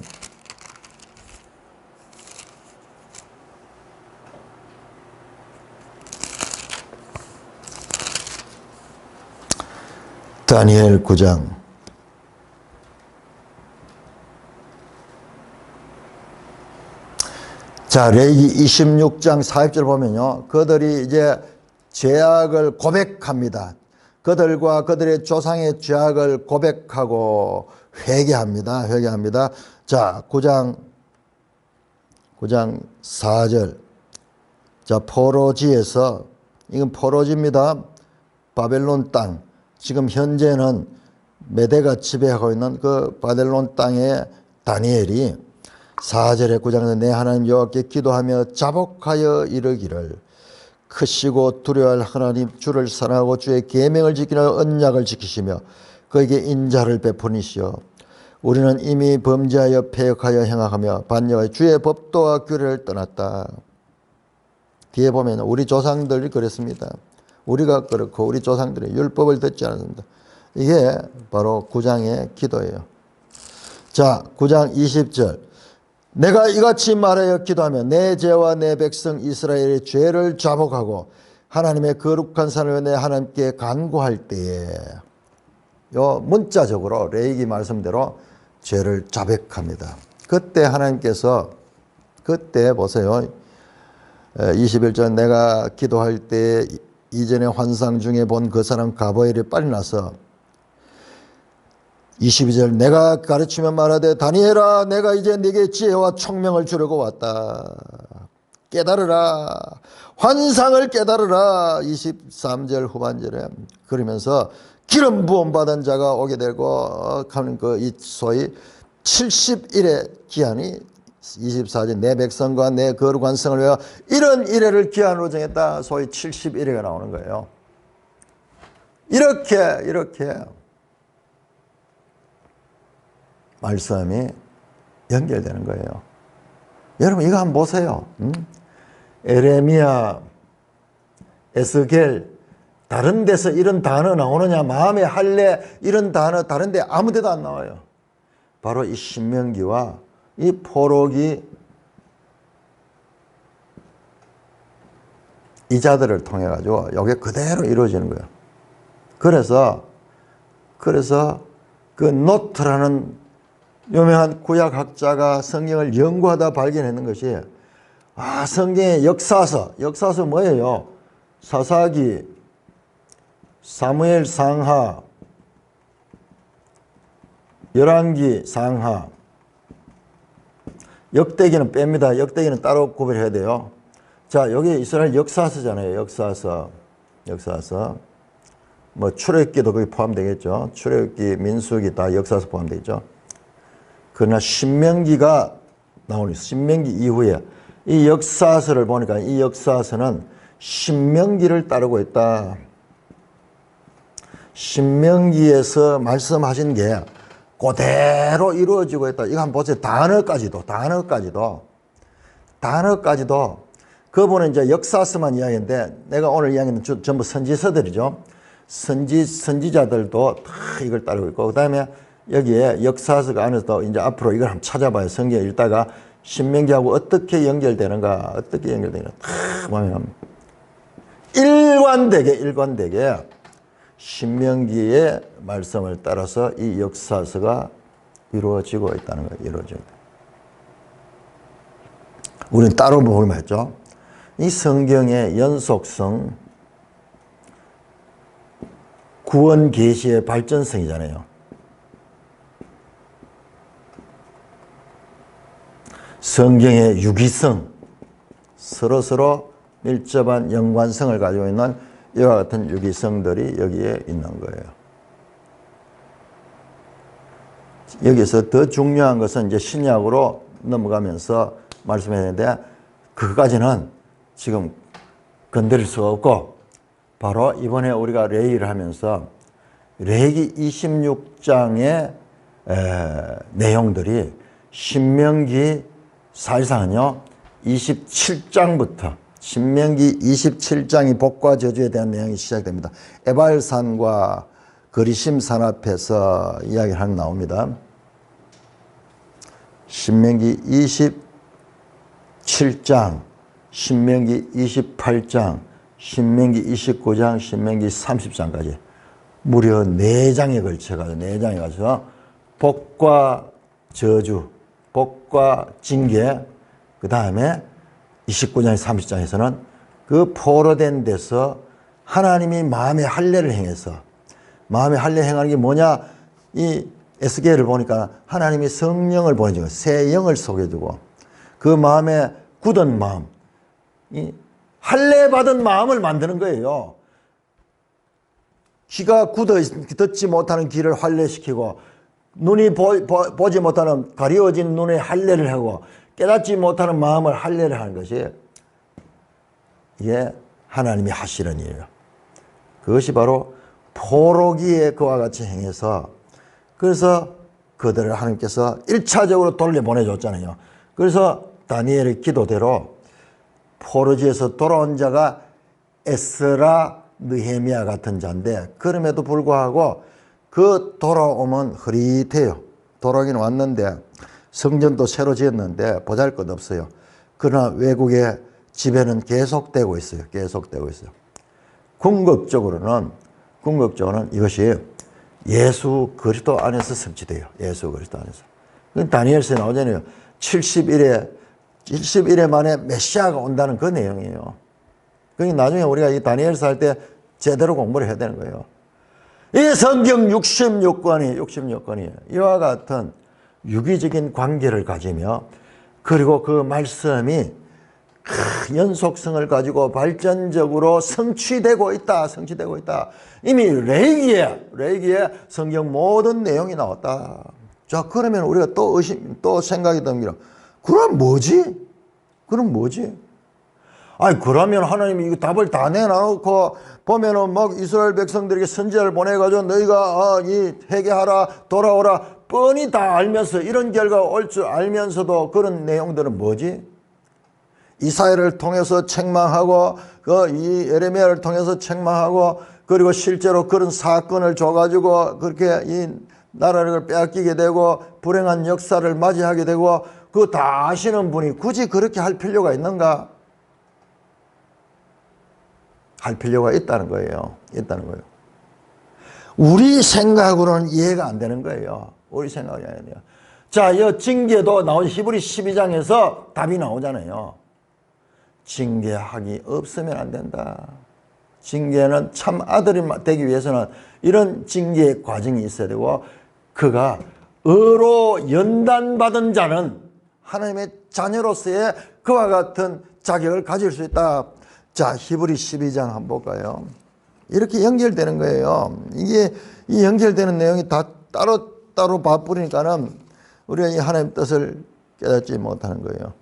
다니엘 9장. 자, 레위기 26장 40절 보면요. 그들이 이제 죄악을 고백합니다. 그들과 그들의 조상의 죄악을 고백하고 회개합니다. 자, 9장 4절. 자, 포로지에서, 이건 포로지입니다. 바벨론 땅. 지금 현재는 메대가 지배하고 있는 그 바벨론 땅의 다니엘이 4절의 9장에서 내 하나님 여호와께 기도하며 자복하여 이르기를 크시고 두려워할 하나님 주를 사랑하고 주의 계명을 지키는 언약을 지키시며 그에게 인자를 베푸니시오. 우리는 이미 범죄하여 패역하여 행하며 반역하여 주의 법도와 규례를 떠났다. 뒤에 보면 우리 조상들이 그랬습니다. 우리가 그렇고 우리 조상들이 율법을 듣지 않았습니다. 이게 바로 9장의 기도예요. 자, 9장 20절. 내가 이같이 말하여 기도하며 내 죄와 내 백성 이스라엘의 죄를 자복하고 하나님의 거룩한 산을 내 하나님께 간구할 때에 요 문자적으로 레위기 말씀대로 죄를 자백합니다. 그때 하나님께서 그때 보세요. 21절 내가 기도할 때 이전의 환상 중에 본 그 사람 가버엘이 빨리 나서 22절 내가 가르치며 말하되 다니엘아 내가 이제 네게 지혜와 총명을 주려고 왔다. 깨달으라. 환상을 깨달으라. 23절 후반절에 그러면서 기름 부음 받은 자가 오게 되고 하는 그 이 소위 70일의 기한이 24절 내 백성과 내 거룩한 성을 위하여 이런 이래를 기한으로 정했다. 소위 71회가 나오는 거예요. 이렇게 말씀이 연결되는 거예요. 여러분 이거 한번 보세요. 에레미야, 에스겔 다른 데서 이런 단어 나오느냐, 마음의 할례 이런 단어 다른 데 아무 데도 안 나와요. 바로 이 신명기와 이 포로기 이자들을 통해 가지고 이게 그대로 이루어지는 거예요. 그래서 그 노트라는 유명한 구약학자가 성경을 연구하다 발견했는 것이 성경의 역사서 뭐예요? 사사기, 사무엘 상하, 열왕기 상하, 역대기는 뺍니다. 역대기는 따로 구별해야 돼요. 자, 여기 이스라엘 역사서잖아요. 역사서. 뭐 출애굽기도 거기 포함되겠죠. 출애굽기, 민수기 다 역사서 포함되겠죠. 그러나 신명기가 나오니 신명기 이후에 이 역사서를 보니까 이 역사서는 신명기를 따르고 있다. 신명기에서 말씀하신 게 그대로 이루어지고 있다. 이거 한번 보세요. 단어까지도 그분은 이제 역사서만 이야기인데 내가 오늘 이야기는 전부 선지서들이죠. 선지자들도 다 이걸 따르고 있고 그다음에 여기에 역사서가 안에서도 이제 앞으로 이걸 한번 찾아봐요. 성경 읽다가 신명기하고 어떻게 연결되는가 다 보면 일관되게 신명기의 말씀을 따라서 이 역사서가 이루어지고 있다는 거예요. 이루어지고 있다. 우리는 따로 보기만 했죠. 이 성경의 연속성, 구원 계시의 발전성이잖아요. 성경의 유기성, 서로 밀접한 연관성을 가지고 있는 이와 같은 유기성들이 여기에 있는 거예요. 여기서 더 중요한 것은 이제 신약으로 넘어가면서 말씀했는데 그것까지는 지금 건드릴 수가 없고 바로 이번에 우리가 레위를 하면서 레위기 26장의 내용들이 신명기 사실상은요 27장부터 신명기 27장이 복과 저주에 대한 내용이 시작됩니다. 에발산과 그리심산 앞에서 이야기를 하나 나옵니다. 신명기 27장, 신명기 28장, 신명기 29장, 신명기 30장까지 무려 4장에 걸쳐서 복과 저주, 복과 징계, 그 다음에 29장, 30장에서는 그 포로된 데서 하나님이 마음의 할례를 행해서, 마음의 할례 행하는 게 뭐냐, 이 에스겔을 보니까 하나님이 성령을 보내주고 새 영을 속여주고 그 마음에 굳은 마음, 이 할례 받은 마음을 만드는 거예요. 귀가 듣지 못하는 귀를 할례시키고 눈이 보지 못하는 가려워진 눈에 할례를 하고 깨닫지 못하는 마음을 할례를 하는 것이 이게 하나님이 하시는 일이에요. 그것이 바로 포로기에 그와 같이 행해서 그래서 그들을 하나님께서 1차적으로 돌려보내줬잖아요. 그래서 다니엘의 기도대로 포로지에서 돌아온 자가 에스라, 느헤미야 같은 자인데 그럼에도 불구하고 그 돌아오면 흐릿해요. 돌아오긴 왔는데 성전도 새로 지었는데 보잘것없어요. 그러나 외국의 지배는 계속되고 있어요. 궁극적으로는 이것이 예수 그리스도 안에서 성취돼요. 예수 그리스도 안에서. 다니엘서에 나오잖아요. 70일에 만에 메시아가 온다는 그 내용이에요. 그러니까 나중에 우리가 이 다니엘서 할 때 제대로 공부를 해야 되는 거예요. 이 성경 66권이 이와 같은 유기적인 관계를 가지며 그리고 그 말씀이 연속성을 가지고 발전적으로 성취되고 있다. 이미 레위기에 성경 모든 내용이 나왔다. 자, 그러면 우리가 또 생각이 듭니다. 그럼 뭐지? 아니, 그러면 하나님이 이거 답을 다 내놔놓고 보면은 막 이스라엘 백성들에게 선지자를 보내가지고 너희가 회개하라, 돌아오라, 뻔히 다 알면서 이런 결과가 올 줄 알면서도 그런 내용들은 뭐지? 이사야를 통해서 책망하고 이 예레미야를 통해서 책망하고 그리고 실제로 그런 사건을 줘가지고 그렇게 이 나라를 빼앗기게 되고 불행한 역사를 맞이하게 되고 그거 다 아시는 분이 굳이 그렇게 할 필요가 있는가? 할 필요가 있다는 거예요. 우리 생각으로는 이해가 안 되는 거예요. 우리 생각이 아니에요. 자, 이 징계도 나온 히브리 12장에서 답이 나오잖아요. 징계하기 없으면 안 된다. 징계는 참 아들이 되기 위해서는 이런 징계의 과정이 있어야 되고 그가 의로 연단받은 자는 하나님의 자녀로서의 그와 같은 자격을 가질 수 있다. 자, 히브리 12장 한번 볼까요? 이렇게 연결되는 거예요. 이게 이 연결되는 내용이 다 따로 바쁘니까는 우리가 이 하나님 뜻을 깨닫지 못하는 거예요.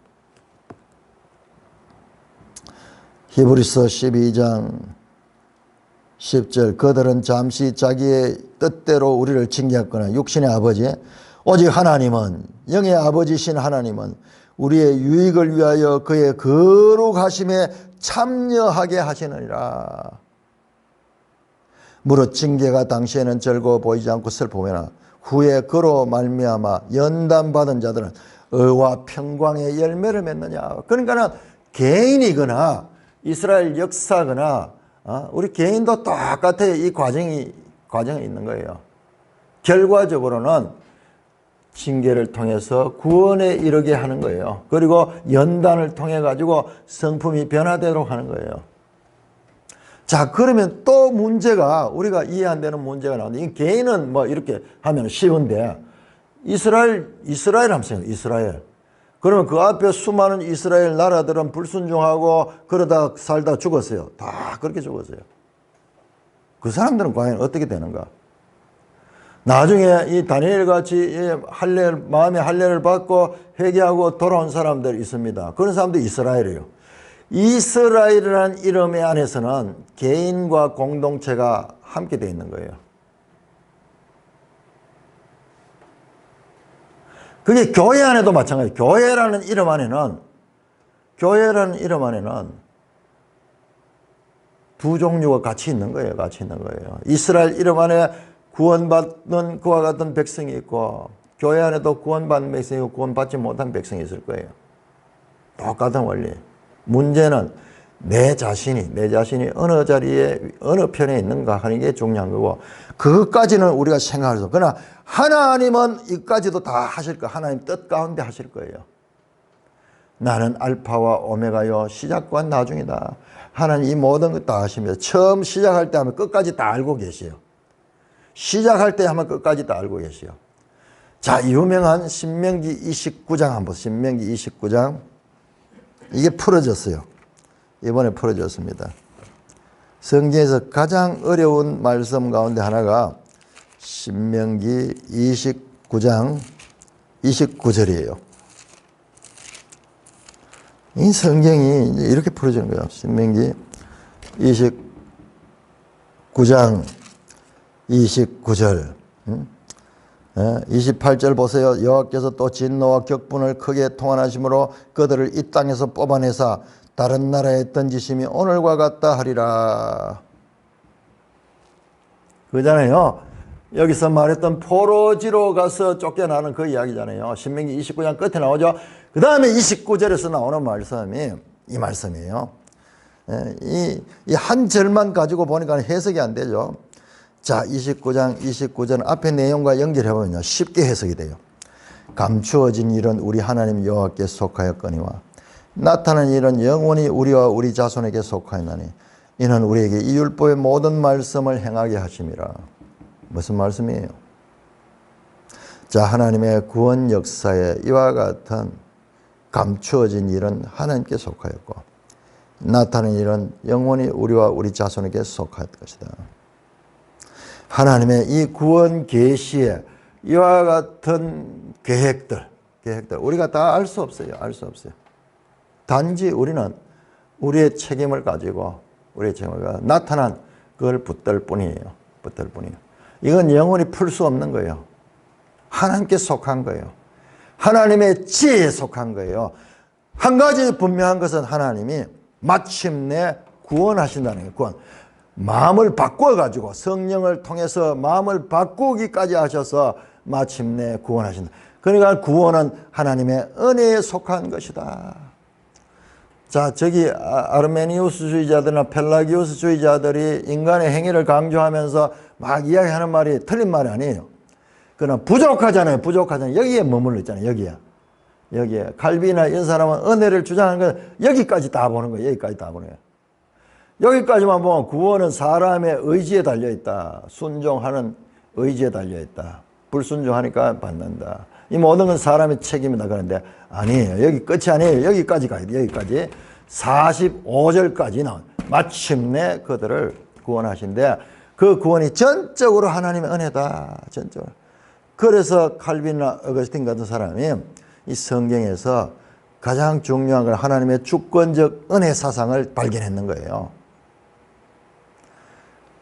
히브리서 12장 10절 그들은 잠시 자기의 뜻대로 우리를 징계했거나 육신의 아버지 오직 하나님은 영의 아버지신 하나님은 우리의 유익을 위하여 그의 거룩하심에 참여하게 하시느니라. 무릇 징계가 당시에는 즐거워 보이지 않고 슬프나 후에 그로 말미암아 연단받은 자들은 의와 평강의 열매를 맺느냐. 그러니까는 개인이거나 이스라엘 역사거나 우리 개인도 똑같아요. 이 과정이 있는 거예요. 결과적으로는 징계를 통해서 구원에 이르게 하는 거예요. 그리고 연단을 통해 가지고 성품이 변화되도록 하는 거예요. 자, 그러면 또 문제가 우리가 이해 안 되는 문제가 나오는데 이 개인은 뭐 이렇게 하면 쉬운데 이스라엘 하면서 이스라엘. 그러면 그 앞에 수많은 이스라엘 나라들은 불순종하고 그러다 살다 죽었어요. 다 그렇게 죽었어요. 그 사람들은 과연 어떻게 되는가? 나중에 이 다니엘 같이 마음의 할례를 받고 회개하고 돌아온 사람들이 있습니다. 그런 사람들이 이스라엘이에요. 이스라엘이라는 이름의 안에서는 개인과 공동체가 함께 되어 있는 거예요. 그게 교회 안에도 마찬가지예요. 교회라는 이름 안에는 두 종류가 같이 있는 거예요. 같이 있는 거예요. 이스라엘 이름 안에 구원받는 그와 같은 백성이 있고, 교회 안에도 구원받는 백성이 있고, 구원받지 못한 백성이 있을 거예요. 똑같은 원리. 문제는 내 자신이 어느 자리에, 어느 편에 있는가 하는 게 중요한 거고, 그것까지는 우리가 생각할 수 없고, 그러나 하나님은 이까지도 다 하실 거예요. 하나님 뜻 가운데 하실 거예요. 나는 알파와 오메가요, 시작과 나중이다. 하나님 이 모든 것 다 아십니다. 처음 시작할 때 하면 끝까지 다 알고 계세요. 시작할 때 하면 끝까지 다 알고 계세요. 자, 유명한 신명기 29장 한번, 신명기 29장. 이게 풀어졌어요. 이번에 풀어졌습니다. 성경에서 가장 어려운 말씀 가운데 하나가 신명기 29장 29절이에요. 이 성경이 이렇게 풀어지는 거예요. 신명기 29장 29절. 28절 보세요. 여호와께서 또 진노와 격분을 크게 통한하심으로 그들을 이 땅에서 뽑아내사 다른 나라에 던지심이 오늘과 같다 하리라. 그잖아요. 여기서 말했던 포로지로 가서 쫓겨나는 그 이야기잖아요. 신명기 29장 끝에 나오죠. 그 다음에 29절에서 나오는 말씀이 이 말씀이에요. 이 한 절만 가지고 보니까 해석이 안 되죠. 자, 29장 29절 앞에 내용과 연결해보면요, 쉽게 해석이 돼요. 감추어진 일은 우리 하나님 여호와께 속하였거니와 나타난 일은 영원히 우리와 우리 자손에게 속하였나니 이는 우리에게 이 율법의 모든 말씀을 행하게 하심이라. 무슨 말씀이에요? 자, 하나님의 구원 역사에 이와 같은 감추어진 일은 하나님께 속하였고 나타난 일은 영원히 우리와 우리 자손에게 속하였을 것이다. 하나님의 이 구원 계시에 이와 같은 계획들 우리가 다 알 수 없어요. 알 수 없어요. 단지 우리는 우리의 책임을 가지고 나타난 그걸 붙들 뿐이에요. 붙들 뿐이에요. 이건 영원히 풀 수 없는 거예요. 하나님께 속한 거예요. 하나님의 지혜에 속한 거예요. 한 가지 분명한 것은 하나님이 마침내 구원하신다는 거예요. 구원. 마음을 바꿔가지고 성령을 통해서 마음을 바꾸기까지 하셔서 마침내 구원하신다. 그러니까 구원은 하나님의 은혜에 속한 것이다. 자, 저기 아르메니우스주의자들이나 펠라기우스주의자들이 인간의 행위를 강조하면서 막 이야기하는 말이 틀린 말이 아니에요. 그러나 부족하잖아요. 여기에 머물러 있잖아요. 여기에 칼빈이나 이런 사람은 은혜를 주장하는 건 여기까지 다 보는 거예요. 여기까지 다 보는 거예요. 여기까지만 보면 구원은 사람의 의지에 달려있다. 순종하는 의지에 달려있다. 불순종하니까 받는다. 이 모든 건 사람의 책임이다. 그런데 아니에요. 여기 끝이 아니에요. 여기까지 가야 돼요. 여기까지 45절까지 나온 마침내 그들을 구원하신데 그 구원이 전적으로 하나님의 은혜다. 전적으로. 그래서 칼빈이나 어거스틴 같은 사람이 이 성경에서 가장 중요한 건 하나님의 주권적 은혜 사상을 발견했는 거예요.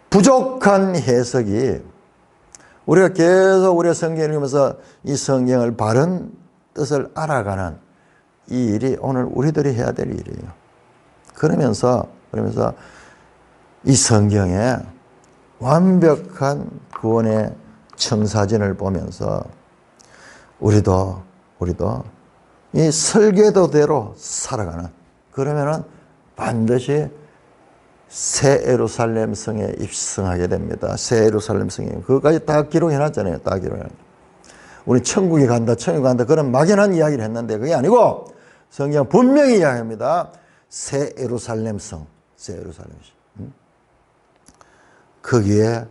부족한 해석이 우리가 계속 우리가 성경을 읽으면서 이 성경을 바른 뜻을 알아가는 이 일이 오늘 우리들이 해야 될 일이에요. 그러면서 이 성경에 완벽한 구원의 청사진을 보면서 우리도 이 설계도대로 살아가는, 그러면은 반드시 새 예루살렘 성에 입성하게 됩니다. 새 예루살렘 성에. 그것까지 다 기록해놨잖아요. 다 기록해놨잖아요. 우리 천국에 간다, 천국에 간다. 그런 막연한 이야기를 했는데 그게 아니고 성경 분명히 이야기합니다. 새 예루살렘 성. 새 예루살렘 성. 거기에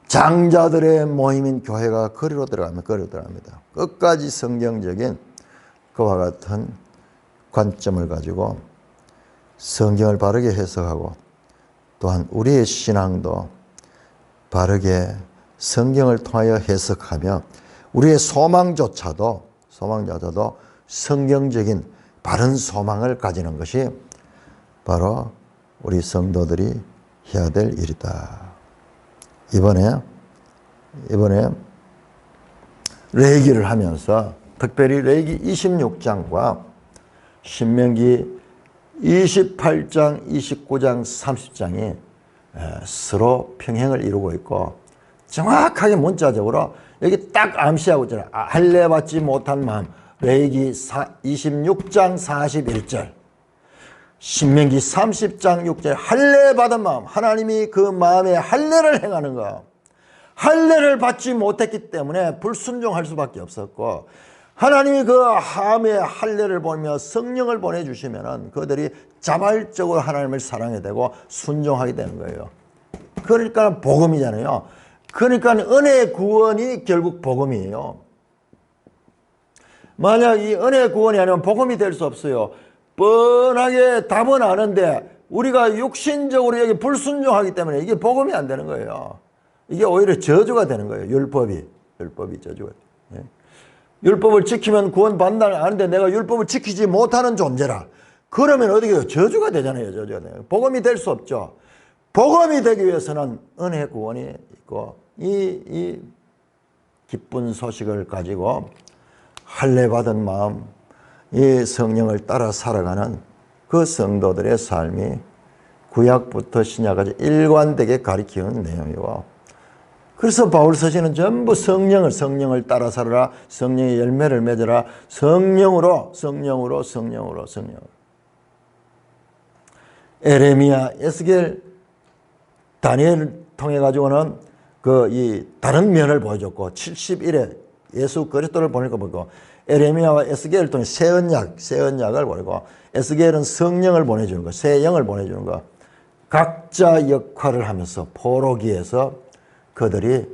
장자들의 모임인 교회가 거리로 들어갑니다. 끝까지 성경적인 그와 같은 관점을 가지고 성경을 바르게 해석하고 또한 우리의 신앙도 바르게 성경을 통하여 해석하며 우리의 소망조차도 성경적인 바른 소망을 가지는 것이 바로 우리 성도들이 해야 될 일이다. 이번에 레위기를 하면서 특별히 레위기 26장과 신명기 28장, 29장, 30장이 서로 평행을 이루고 있고 정확하게 문자적으로 여기 딱 암시하고 있잖아요. 할례 받지 못한 마음. 레위기 26장 41절, 신명기 30장 6절. 할례 받은 마음, 하나님이 그 마음에 할례를 행하는 거. 할례를 받지 못했기 때문에 불순종할 수밖에 없었고, 하나님이 그 마음에 할례를 보며 성령을 보내주시면은 그들이 자발적으로 하나님을 사랑하게 되고 순종하게 되는 거예요. 그러니까 복음이잖아요. 그러니까 은혜의 구원이 결국 복음이에요. 만약 이 은혜의 구원이 아니면 복음이 될 수 없어요. 뻔하게 답은 아는데 우리가 육신적으로 여기 불순종하기 때문에 이게 복음이 안 되는 거예요. 이게 오히려 저주가 되는 거예요. 율법이 저주가 돼요. 율법을 지키면 구원받는다는 아는데 내가 율법을 지키지 못하는 존재라. 그러면 어떻게 해요? 저주가 되잖아요. 저주가 돼요. 복음이 될 수 없죠. 복음이 되기 위해서는 은혜 구원이 있고 이 기쁜 소식을 가지고 할례 받은 마음, 이 성령을 따라 살아가는 그 성도들의 삶이 구약부터 신약까지 일관되게 가리키는 내용이고, 그래서 바울 서신은 전부 성령을 따라 살아라, 성령의 열매를 맺어라, 성령으로. 에레미야, 에스겔, 다니엘 통해 가지고는 이 다른 면을 보여줬고, 70일에 예수 그리스도를 보낼 거 보고, 에레미야와 에스겔을 통해 새 언약을 보내고, 에스겔은 성령을 보내주는 거, 새 영을 보내주는 거, 각자 역할을 하면서 포로기에서 그들이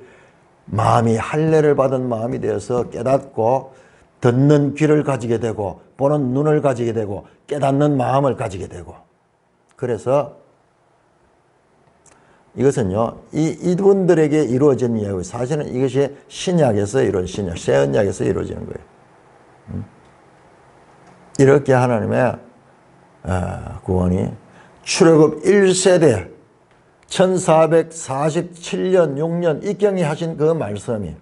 마음이 할례를 받은 마음이 되어서 깨닫고 듣는 귀를 가지게 되고 보는 눈을 가지게 되고 깨닫는 마음을 가지게 되고, 그래서 이것은요, 이분들에게 이루어진 이야기, 사실은 이것이 신약에서 이루어진 새 언약에서 이루어지는 거예요. 이렇게 하나님의 구원이 출애굽 1세대 1447년 6년 이경이 하신 그 말씀이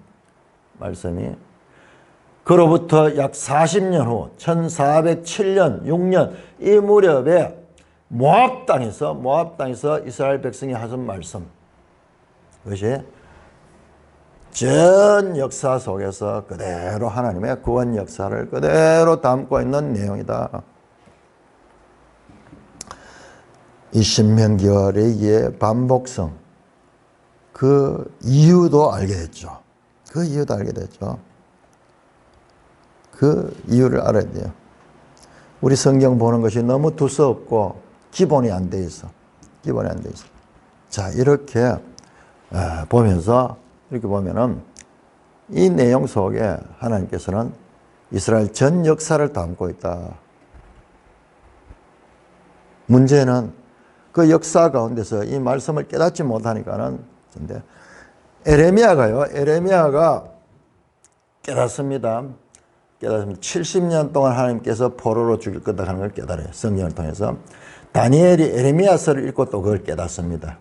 그로부터 약 40년 후 1407년 6년 이 무렵에 모압 땅에서 이스라엘 백성이 하신 말씀, 그것이 전 역사 속에서 그대로 하나님의 구원 역사를 그대로 담고 있는 내용이다. 이 신명기와 레위기의 반복성, 그 이유도 알게 됐죠. 그 이유를 알아야 돼요. 우리 성경 보는 것이 너무 두서없고 기본이 안 돼 있어. 자, 이렇게 보면은 이 내용 속에 하나님께서는 이스라엘 전 역사를 담고 있다. 문제는 그 역사 가운데서 이 말씀을 깨닫지 못하니까는, 근데 에레미야가 깨닫습니다. 70년 동안 하나님께서 포로로 죽일 거다 하는 걸 깨달아요. 성경을 통해서. 다니엘이 에레미야서를 읽고 또 그걸 깨닫습니다.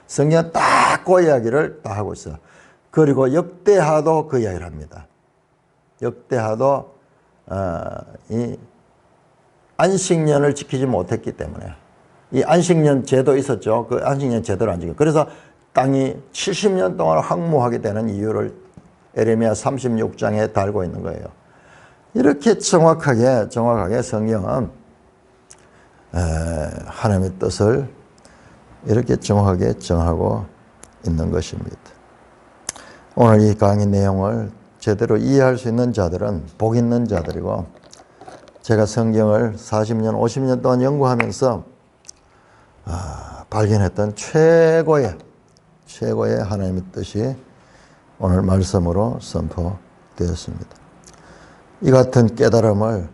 성경은 딱 그 이야기를 다 하고 있어요. 그리고 역대하도 그 이야기를 합니다. 역대하도 이 안식년을 지키지 못했기 때문에, 이 안식년 제도 있었죠. 그 안식년 제도를 안 지키고, 그래서 땅이 70년 동안 황무하게 되는 이유를 에레미야 36장에 달고 있는 거예요. 이렇게 정확하게 성경은 하나님의 뜻을 이렇게 정확하게 정하고 있는 것입니다. 오늘 이 강의 내용을 제대로 이해할 수 있는 자들은 복 있는 자들이고, 제가 성경을 40년, 50년 동안 연구하면서 발견했던 최고의 하나님의 뜻이 오늘 말씀으로 선포되었습니다. 이 같은 깨달음을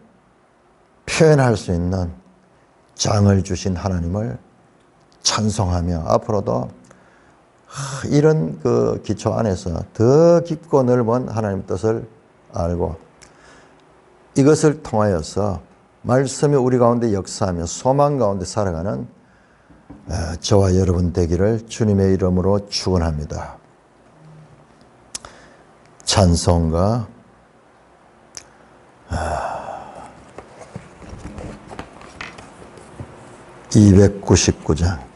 표현할 수 있는 장을 주신 하나님을 찬송하며 앞으로도 이런 그 기초 안에서 더 깊고 넓은 하나님 뜻을 알고 이것을 통하여서 말씀이 우리 가운데 역사하며 소망 가운데 살아가는 저와 여러분 되기를 주님의 이름으로 축원합니다. 찬송가 299장